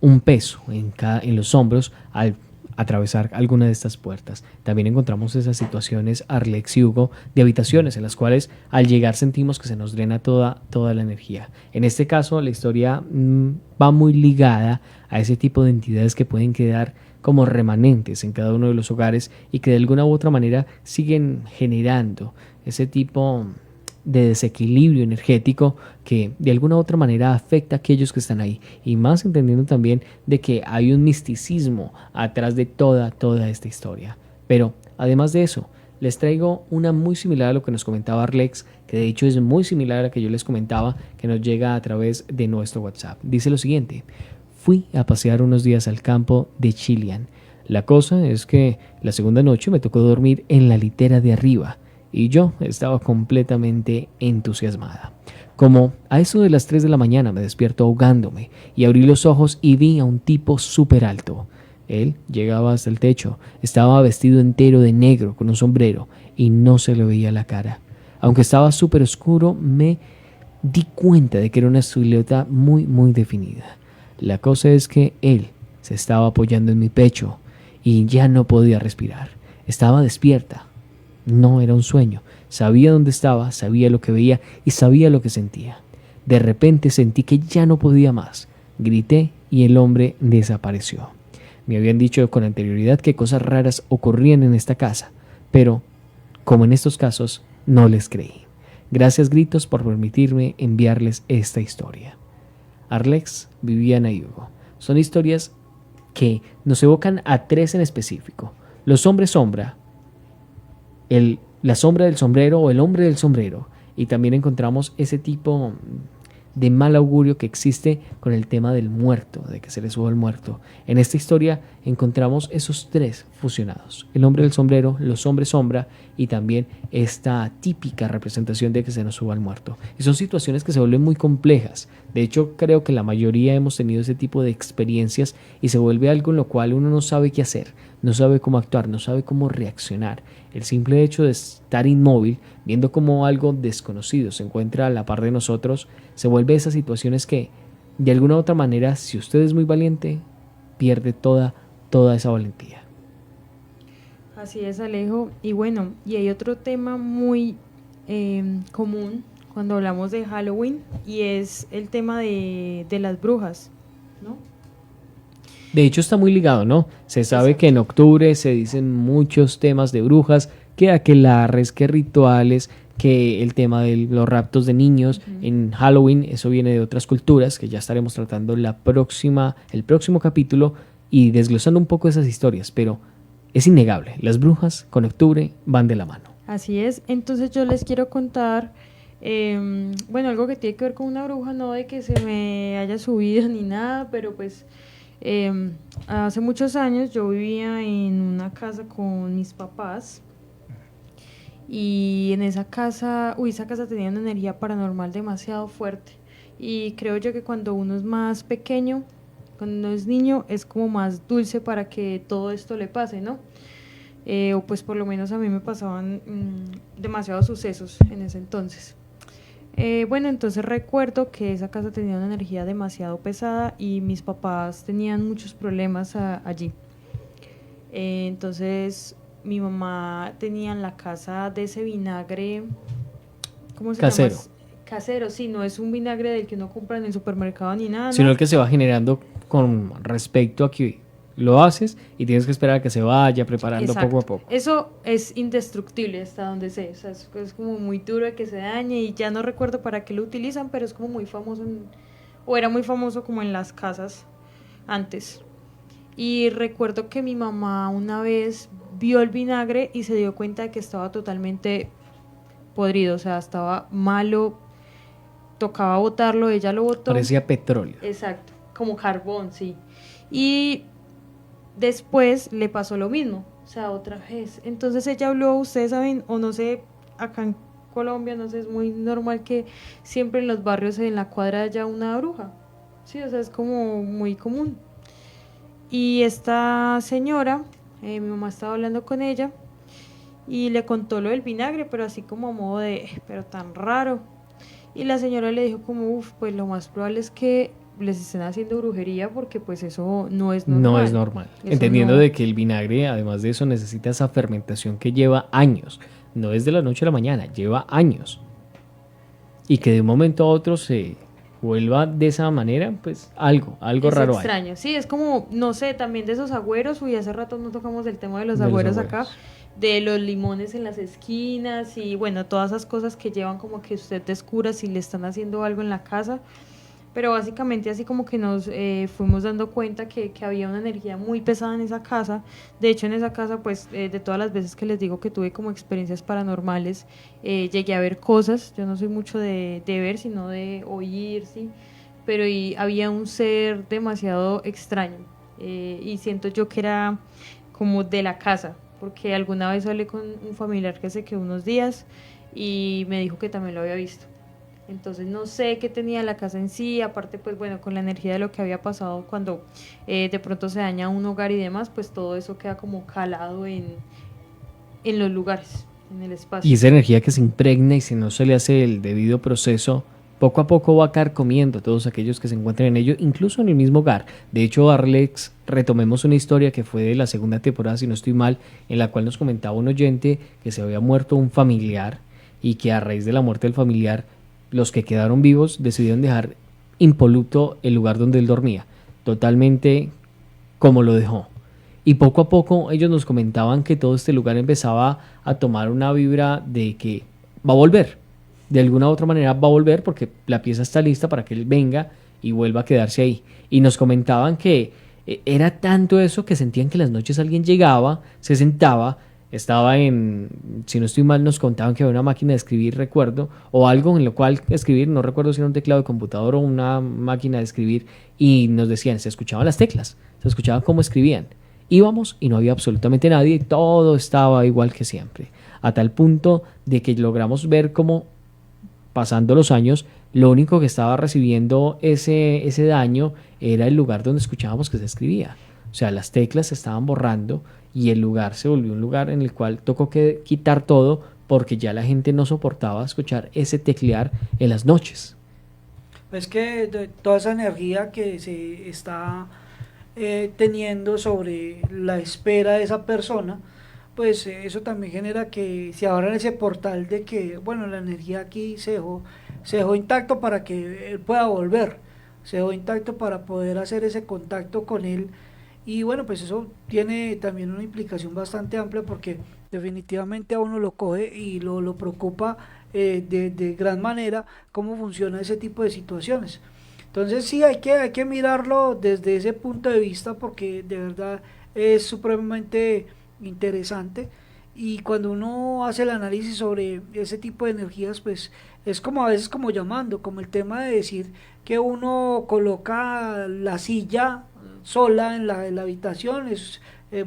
un peso en los hombros al atravesar alguna de estas puertas. También encontramos esas situaciones, Arlex y Hugo, de habitaciones en las cuales al llegar sentimos que se nos drena toda la energía. En este caso la historia va muy ligada a ese tipo de entidades que pueden quedar como remanentes en cada uno de los hogares y que de alguna u otra manera siguen generando ese tipo de desequilibrio energético que de alguna u otra manera afecta a aquellos que están ahí, y más entendiendo también de que hay un misticismo atrás de toda esta historia. Pero además de eso, les traigo una muy similar a lo que nos comentaba Arlex, que de hecho es muy similar a la que yo les comentaba, que nos llega a través de nuestro WhatsApp. Dice lo siguiente: fui a pasear unos días al campo de Chillán. La cosa es que la segunda noche me tocó dormir en la litera de arriba y yo estaba completamente entusiasmada. Como a eso de las 3 de la mañana me despierto ahogándome y abrí los ojos y vi a un tipo súper alto. Él llegaba hasta el techo, estaba vestido entero de negro con un sombrero y no se le veía la cara. Aunque estaba súper oscuro, me di cuenta de que era una silueta muy definida. La cosa es que él se estaba apoyando en mi pecho y ya no podía respirar. Estaba despierta, no era un sueño. Sabía dónde estaba, sabía lo que veía y sabía lo que sentía. De repente sentí que ya no podía más. Grité y el hombre desapareció. Me habían dicho con anterioridad que cosas raras ocurrían en esta casa, pero, como en estos casos, no les creí. Gracias, Gritos, por permitirme enviarles esta historia. Arlex, Viviana y Hugo. Son historias que nos evocan a tres en específico. Los hombres sombra, la sombra del sombrero o el hombre del sombrero. Y también encontramos ese tipo de mal augurio que existe con el tema del muerto, de que se le suba el muerto. En esta historia encontramos esos tres fusionados: el hombre del sombrero, los hombres sombra y también esta típica representación de que se nos suba el muerto. Y son situaciones que se vuelven muy complejas. De hecho, creo que la mayoría hemos tenido ese tipo de experiencias y se vuelve algo en lo cual uno no sabe qué hacer, no sabe cómo actuar, no sabe cómo reaccionar. El simple hecho de estar inmóvil, viendo cómo algo desconocido se encuentra a la par de nosotros, se vuelve esas situaciones que, de alguna u otra manera, si usted es muy valiente, pierde toda esa valentía. Así es, Alejo. Y bueno, y hay otro tema muy común cuando hablamos de Halloween y es el tema de las brujas, ¿no? De hecho está muy ligado, ¿no? Se sabe que en octubre se dicen muchos temas de brujas, que aquelarres, que rituales, que el tema de los raptos de niños. En Halloween, eso viene de otras culturas, que ya estaremos tratando el próximo capítulo y desglosando un poco esas historias, pero es innegable, las brujas con octubre van de la mano. Así es, entonces yo les quiero contar, bueno, algo que tiene que ver con una bruja, no de que se me haya subido ni nada, pero pues hace muchos años yo vivía en una casa con mis papás y en esa casa tenía una energía paranormal demasiado fuerte y creo yo que cuando uno es más pequeño, cuando uno es niño, es como más dulce para que todo esto le pase, ¿no? O pues por lo menos a mí me pasaban demasiados sucesos en ese entonces. Bueno, entonces recuerdo que esa casa tenía una energía demasiado pesada y mis papás tenían muchos problemas allí. Entonces mi mamá tenía en la casa de ese vinagre, ¿cómo se Casero. llama? Casero, sí, no es un vinagre del que uno compra en el supermercado ni nada, Sino ¿no? el que se va generando con respecto a que lo haces y tienes que esperar a que se vaya preparando. Exacto. Poco a poco. Eso es indestructible hasta donde sé, o sea, es como muy duro de que se dañe y ya no recuerdo para qué lo utilizan, pero es como muy famoso, o era muy famoso como en las casas antes. Y recuerdo que mi mamá una vez vio el vinagre y se dio cuenta de que estaba totalmente podrido, o sea, estaba malo, tocaba botarlo, ella lo botó. Parecía petróleo. Exacto, como carbón, sí. Y después le pasó lo mismo, o sea, otra vez. Entonces ella habló, ustedes saben, o no sé, acá en Colombia, no sé, es muy normal que siempre en los barrios en la cuadra haya una bruja. Sí, o sea, es como muy común. Y esta señora, mi mamá estaba hablando con ella y le contó lo del vinagre, pero así como a modo de, pero tan raro. Y la señora le dijo como, pues lo más probable es que les estén haciendo brujería porque pues eso no es normal. No es normal. Eso Entendiendo no. de que el vinagre, además de eso, necesita esa fermentación que lleva años. No es de la noche a la mañana, lleva años. Y que de un momento a otro se vuelva de esa manera, pues algo Es raro hay. extraño, sí, es como, no sé, también de esos agüeros, hace rato no tocamos del tema de los De los agüeros agüeros. acá, de los limones en las esquinas y bueno, todas esas cosas que llevan como que usted descubra si le están haciendo algo en la casa, pero básicamente así como que nos fuimos dando cuenta que había una energía muy pesada en esa casa. De hecho en esa casa pues de todas las veces que les digo que tuve como experiencias paranormales, llegué a ver cosas. Yo no soy mucho de ver sino de oír, sí, pero había un ser demasiado extraño y siento yo que era como de la casa, porque alguna vez hablé con un familiar que se quedó unos días y me dijo que también lo había visto. Entonces no sé qué tenía la casa en sí, aparte pues bueno, con la energía de lo que había pasado cuando de pronto se daña un hogar y demás, pues todo eso queda como calado en los lugares, en el espacio. Y esa energía que se impregna y si no se le hace el debido proceso, poco a poco va carcomiendo a todos aquellos que se encuentran en ello, incluso en el mismo hogar. De hecho, Arlex, retomemos una historia que fue de la segunda temporada, si no estoy mal, en la cual nos comentaba un oyente que se había muerto un familiar y que a raíz de la muerte del familiar, los que quedaron vivos decidieron dejar impoluto el lugar donde él dormía, totalmente como lo dejó. Y poco a poco ellos nos comentaban que todo este lugar empezaba a tomar una vibra de que va a volver. De alguna u otra manera va a volver porque la pieza está lista para que él venga y vuelva a quedarse ahí. Y nos comentaban que era tanto eso que sentían que las noches alguien llegaba, se sentaba, estaba en, si no estoy mal, nos contaban que había una máquina de escribir, recuerdo, o algo en lo cual escribir, no recuerdo si era un teclado de computador o una máquina de escribir, y nos decían, se escuchaban las teclas, se escuchaba cómo escribían. Íbamos y no había absolutamente nadie y todo estaba igual que siempre, a tal punto de que logramos ver cómo, pasando los años, lo único que estaba recibiendo ese daño era el lugar donde escuchábamos que se escribía. O sea, las teclas se estaban borrando y el lugar se volvió un lugar en el cual tocó que quitar todo porque ya la gente no soportaba escuchar ese teclear en las noches. Es que toda esa energía que se está teniendo sobre la espera de esa persona, pues eso también genera que se abra ese portal de que, bueno, la energía aquí se dejó intacto para que él pueda volver, se dejó intacto para poder hacer ese contacto con él. Y bueno, pues eso tiene también una implicación bastante amplia porque definitivamente a uno lo coge y lo preocupa de gran manera cómo funciona ese tipo de situaciones. Entonces sí, hay que mirarlo desde ese punto de vista porque de verdad es supremamente interesante, y cuando uno hace el análisis sobre ese tipo de energías, pues es como a veces como llamando, como el tema de decir que uno coloca la silla sola en la habitación,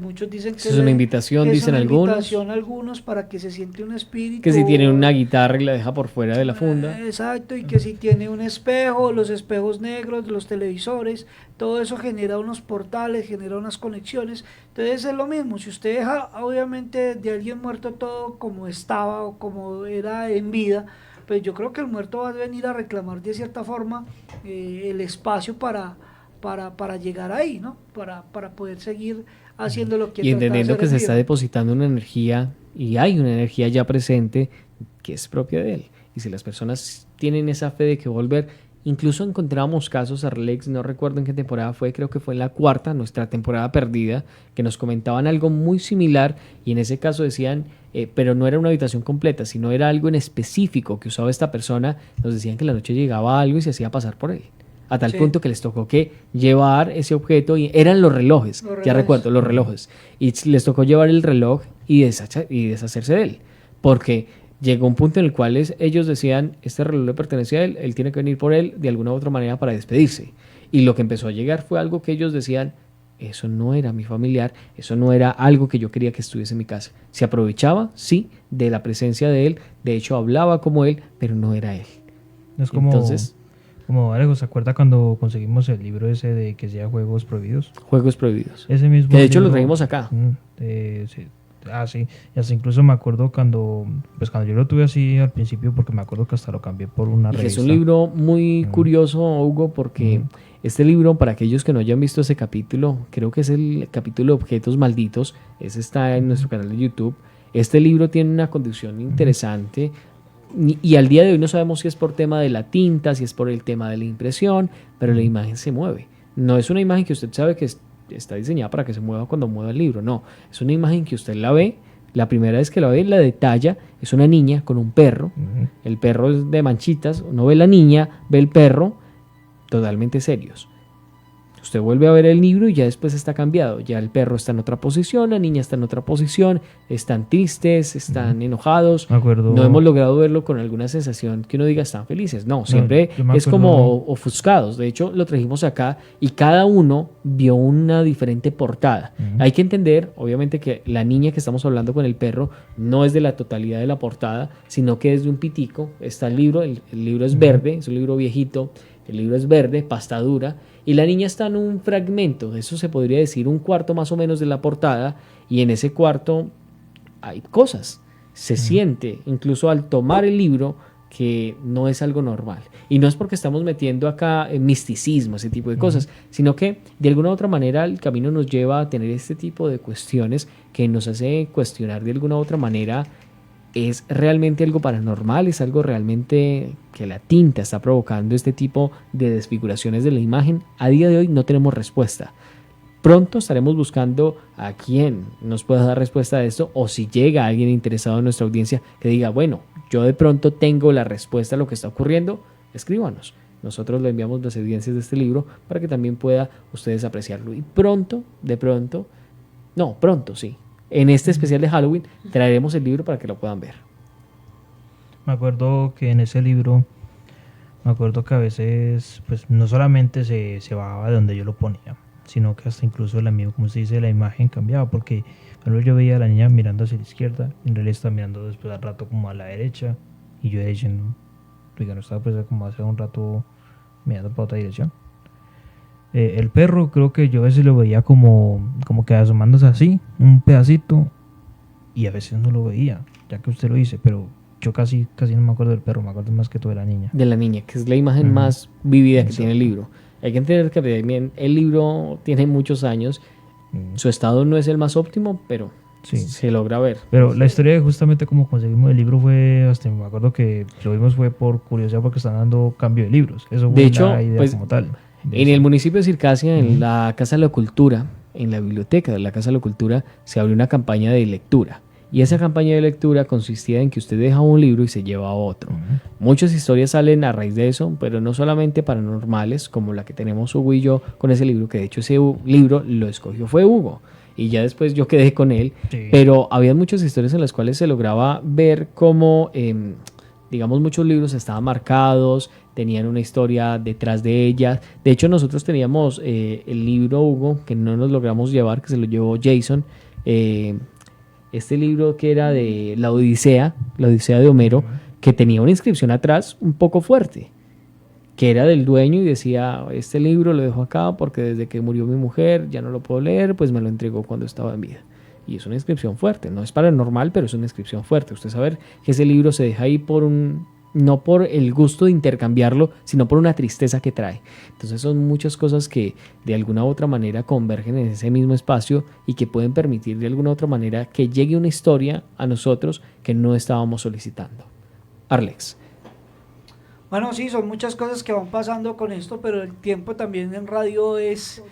muchos dicen que es una invitación, dicen algunos. Es una invitación algunos para que se siente un espíritu. Que si tiene una guitarra y la deja por fuera de la funda. Exacto, y que si tiene un espejo, los espejos negros, los televisores, todo eso genera unos portales, genera unas conexiones. Entonces es lo mismo, si usted deja obviamente de alguien muerto todo como estaba o como era en vida, pues yo creo que el muerto va a venir a reclamar de cierta forma el espacio para llegar ahí, ¿no? Para poder seguir haciendo lo que y entendiendo que se vida. está depositando una energía y hay una energía ya presente que es propia de él, y si las personas tienen esa fe de que volver, incluso encontramos casos, Arlex, no recuerdo en qué temporada fue, creo que fue en la cuarta, nuestra temporada perdida, que nos comentaban algo muy similar, y en ese caso decían, pero no era una habitación completa, sino era algo en específico que usaba esta persona, nos decían que en la noche llegaba algo y se hacía pasar por él. A tal punto que les tocó que llevar ese objeto, y eran los relojes, ya recuerdo, los relojes, y les tocó llevar el reloj y deshacerse de él, porque llegó un punto en el cual ellos decían, este reloj le pertenece a él, él tiene que venir por él de alguna u otra manera para despedirse, y lo que empezó a llegar fue algo que ellos decían, eso no era mi familiar, eso no era algo que yo quería que estuviese en mi casa. Se aprovechaba, sí, de la presencia de él, de hecho hablaba como él, pero no era él. Es como... Entonces... Como Alejo, ¿se acuerda cuando conseguimos el libro ese de que sea Juegos Prohibidos? Juegos Prohibidos. Ese mismo que de hecho libro, lo traímos acá. Sí. Sí. Y hasta incluso me acuerdo cuando yo lo tuve así al principio, porque me acuerdo que hasta lo cambié por una revista. Es un libro muy curioso, Hugo, porque este libro, para aquellos que no hayan visto ese capítulo, creo que es el capítulo de Objetos Malditos, ese está en nuestro canal de YouTube. Este libro tiene una conducción interesante. Y al día de hoy no sabemos si es por tema de la tinta, si es por el tema de la impresión, pero la imagen se mueve. No es una imagen que usted sabe que está diseñada para que se mueva cuando mueva el libro, no. Es una imagen que usted la ve, la primera vez que la ve, la detalla, es una niña con un perro. El perro es de manchitas, uno ve la niña, ve el perro, totalmente serios. Usted vuelve a ver el libro y ya después está cambiado. Ya el perro está en otra posición, la niña está en otra posición, están tristes, están enojados. Me acuerdo. No hemos logrado verlo con alguna sensación que uno diga están felices. No, siempre es como ofuscados. De hecho, lo trajimos acá y cada uno vio una diferente portada. Hay que entender, obviamente, que la niña que estamos hablando con el perro no es de la totalidad de la portada, sino que es de un pitico. Está el libro es verde, es un libro viejito. El libro es verde, pasta dura, y la niña está en un fragmento, eso se podría decir un cuarto más o menos de la portada, y en ese cuarto hay cosas. Se siente, incluso al tomar el libro, que no es algo normal. Y no es porque estamos metiendo acá misticismo, ese tipo de cosas, sino que de alguna u otra manera el camino nos lleva a tener este tipo de cuestiones que nos hace cuestionar de alguna u otra manera, ¿es realmente algo paranormal? ¿Es algo realmente que la tinta está provocando este tipo de desfiguraciones de la imagen? A día de hoy no tenemos respuesta. Pronto estaremos buscando a quien nos pueda dar respuesta a esto, o si llega alguien interesado en nuestra audiencia que diga, bueno, yo de pronto tengo la respuesta a lo que está ocurriendo, escríbanos. Nosotros le enviamos las evidencias de este libro para que también pueda ustedes apreciarlo. Y pronto, sí, en este especial de Halloween traeremos el libro para que lo puedan ver. Me acuerdo que en ese libro, me acuerdo que a veces, pues no solamente se bajaba de donde yo lo ponía, sino que hasta incluso como se dice, la imagen cambiaba, porque bueno, yo veía a la niña mirando hacia la izquierda, en realidad estaba mirando después al rato como a la derecha, y yo diciendo, oiga, no estaba pues como hace un rato mirando para otra dirección. El perro creo que yo a veces lo veía como que asomándose así, un pedacito, y a veces no lo veía, ya que usted lo dice, pero yo casi no me acuerdo del perro, me acuerdo más que todo de la niña. De la niña, que es la imagen más vívida que tiene el libro. Hay que entender que también el libro tiene muchos años, su estado no es el más óptimo, pero sí, se logra ver. Pero la historia de justamente cómo conseguimos el libro fue, hasta me acuerdo que lo vimos fue por curiosidad, porque están dando cambio de libros. Eso fue de hecho, una idea pues, como tal. En el municipio de Circasia, en la Casa de la Cultura, en la biblioteca de la Casa de la Cultura, se abrió una campaña de lectura. Y esa campaña de lectura consistía en que usted deja un libro y se lleva otro. Muchas historias salen a raíz de eso, pero no solamente paranormales, como la que tenemos Hugo y yo con ese libro, que de hecho ese libro lo escogió fue Hugo. Y ya después yo quedé con él. Sí. Pero había muchas historias en las cuales se lograba ver cómo, digamos, muchos libros estaban marcados, tenían una historia detrás de ellas. De hecho, nosotros teníamos el libro, Hugo, que no nos logramos llevar, que se lo llevó Jason, este libro que era de la Odisea de Homero, que tenía una inscripción atrás un poco fuerte, que era del dueño y decía, este libro lo dejo acá porque desde que murió mi mujer ya no lo puedo leer, pues me lo entregó cuando estaba en vida. Y es una inscripción fuerte, no es paranormal, pero es una inscripción fuerte. Usted sabe que ese libro se deja ahí no por el gusto de intercambiarlo, sino por una tristeza que trae. Entonces son muchas cosas que de alguna u otra manera convergen en ese mismo espacio y que pueden permitir de alguna u otra manera que llegue una historia a nosotros que no estábamos solicitando. Arlex. Bueno, sí, son muchas cosas que van pasando con esto, pero el tiempo también en radio es,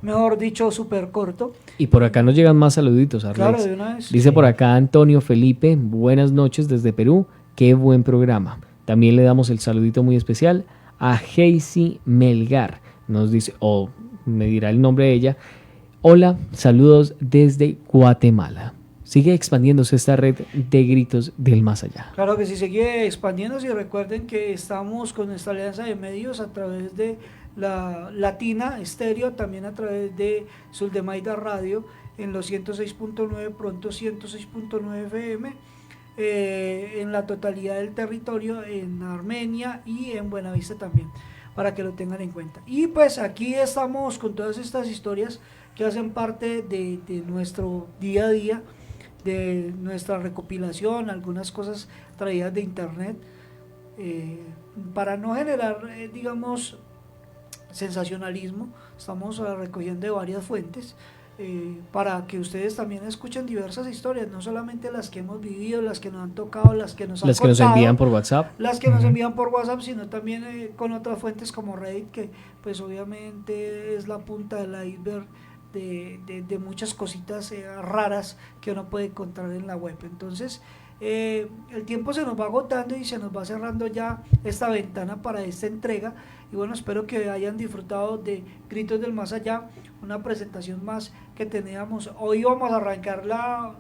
mejor dicho, súper corto. Y por acá nos llegan más saluditos, Arlex. Claro, de una vez. Dice por acá Antonio Felipe, buenas noches desde Perú. Qué buen programa. También le damos el saludito muy especial a Heisy Melgar. Nos dice, o me dirá el nombre de ella. Hola, saludos desde Guatemala. Sigue expandiéndose esta red de gritos del más allá. Claro que sí, sigue expandiéndose y recuerden que estamos con nuestra alianza de medios a través de la Latina Estéreo, también a través de Suldemaida Radio en los 106.9, pronto 106.9 FM. En la totalidad del territorio, en Armenia y en Buenavista también, para que lo tengan en cuenta. Y pues aquí estamos con todas estas historias que hacen parte de nuestro día a día, de nuestra recopilación, algunas cosas traídas de internet, para no generar, digamos, sensacionalismo. Estamos recogiendo de varias fuentes, para que ustedes también escuchen diversas historias, no solamente las que hemos vivido, las que nos han tocado, las que nos han contado, nos envían por WhatsApp, nos envían por WhatsApp, sino también con otras fuentes como Reddit, que pues obviamente es la punta del iceberg de muchas cositas raras que uno puede encontrar en la web. Entonces el tiempo se nos va agotando y se nos va cerrando ya esta ventana para esta entrega, y bueno, espero que hayan disfrutado de Gritos del Más Allá, una presentación más que teníamos. Hoy vamos a arrancar la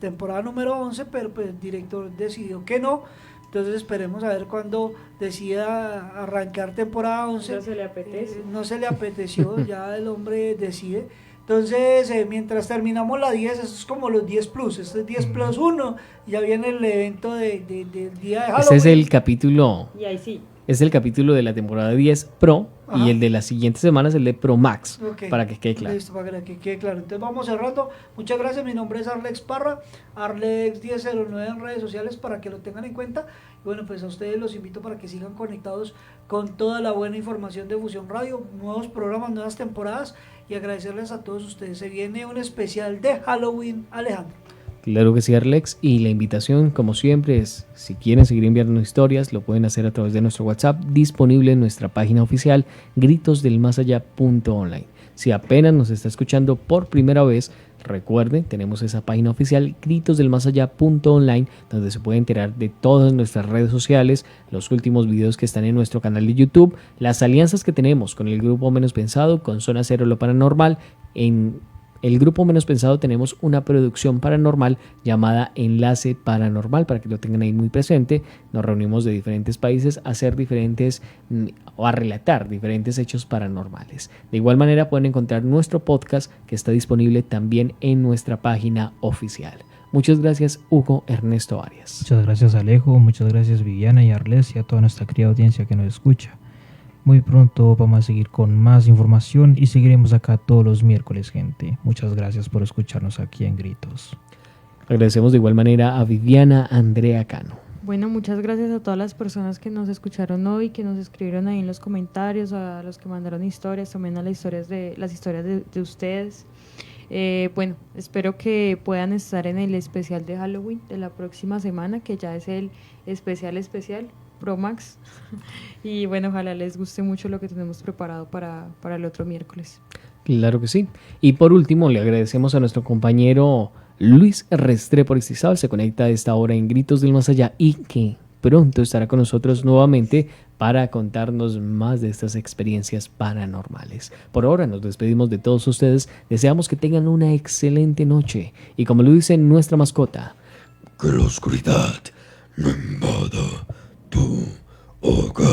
temporada número 11, pero pues el director decidió que no, entonces esperemos a ver cuándo decida arrancar temporada 11. No se le apetece. No se le apeteció, ya el hombre decide. Entonces, mientras terminamos la 10, eso es como los 10 plus, este es 10 plus 1, ya viene el evento del día de Halloween. Este es el capítulo y ahí sí. Es el capítulo de la temporada 10 Pro. Ajá. Y el de la siguiente semana es el de Pro Max. Ok. Para que quede claro. Listo, para que quede claro. Entonces vamos cerrando. Muchas gracias. Mi nombre es Arlex Parra, Arlex1009 en redes sociales para que lo tengan en cuenta. Y bueno, pues a ustedes los invito para que sigan conectados con toda la buena información de Fusión Radio, nuevos programas, nuevas temporadas, y agradecerles a todos ustedes. Se viene un especial de Halloween, Alejandro. Claro que sí, Arlex. Y la invitación, como siempre, es si quieren seguir enviando historias, lo pueden hacer a través de nuestro WhatsApp disponible en nuestra página oficial gritosdelmasallá.online. Si apenas nos está escuchando por primera vez, recuerden, tenemos esa página oficial gritosdelmasallá.online, donde se puede enterar de todas nuestras redes sociales, los últimos videos que están en nuestro canal de YouTube, las alianzas que tenemos con el Grupo Menos Pensado, con Zona Cero Lo Paranormal. En el Grupo Menos Pensado tenemos una producción paranormal llamada Enlace Paranormal, para que lo tengan ahí muy presente. Nos reunimos de diferentes países a hacer diferentes o a relatar diferentes hechos paranormales. De igual manera pueden encontrar nuestro podcast, que está disponible también en nuestra página oficial. Muchas gracias, Hugo Ernesto Arias. Muchas gracias, Alejo. Muchas gracias, Viviana y Arles, y a toda nuestra querida audiencia que nos escucha. Muy pronto vamos a seguir con más información y seguiremos acá todos los miércoles, gente. Muchas gracias por escucharnos aquí en Gritos. Agradecemos de igual manera a Viviana Andrea Cano. Bueno, muchas gracias a todas las personas que nos escucharon hoy, que nos escribieron ahí en los comentarios, a los que mandaron historias, también a las historias de ustedes. Bueno, espero que puedan estar en el especial de Halloween de la próxima semana, que ya es el especial Pro Max. Y bueno, ojalá les guste mucho lo que tenemos preparado para el otro miércoles. Claro que sí. Y por último, le agradecemos a nuestro compañero Luis Restrepo Aristizábal. Se conecta a esta hora en Gritos del Más Allá y que pronto estará con nosotros nuevamente para contarnos más de estas experiencias paranormales. Por ahora nos despedimos de todos ustedes. Deseamos que tengan una excelente noche. Y como lo dice nuestra mascota, que la oscuridad no invada tu hogar.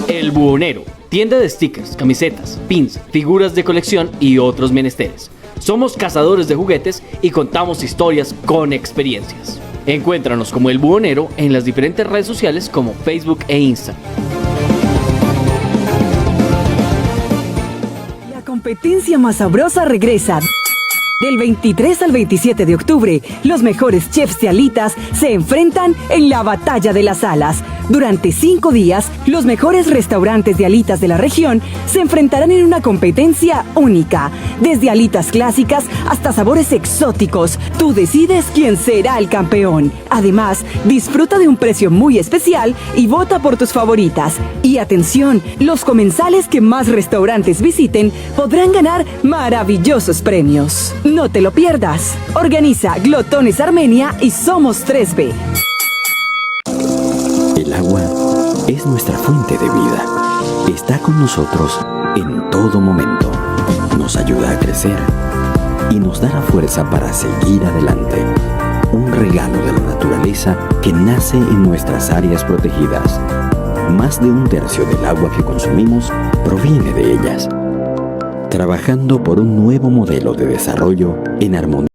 El Buhonero, tienda de stickers, camisetas, pins, figuras de colección y otros menesteres. Somos cazadores de juguetes y contamos historias con experiencias. Encuéntranos como El Buhonero en las diferentes redes sociales como Facebook e Instagram. La competencia más sabrosa regresa. Del 23 al 27 de octubre, los mejores chefs de alitas se enfrentan en la Batalla de las Alas. Durante 5 días, los mejores restaurantes de alitas de la región se enfrentarán en una competencia única. Desde alitas clásicas hasta sabores exóticos, tú decides quién será el campeón. Además, disfruta de un precio muy especial y vota por tus favoritas. Y atención, los comensales que más restaurantes visiten podrán ganar maravillosos premios. No te lo pierdas. Organiza Glotones Armenia y Somos 3B. El agua es nuestra fuente de vida. Está con nosotros en todo momento. Nos ayuda a crecer y nos da la fuerza para seguir adelante. Un regalo de la naturaleza que nace en nuestras áreas protegidas. Más de 1/3 del agua que consumimos proviene de ellas. Trabajando por un nuevo modelo de desarrollo en armonía.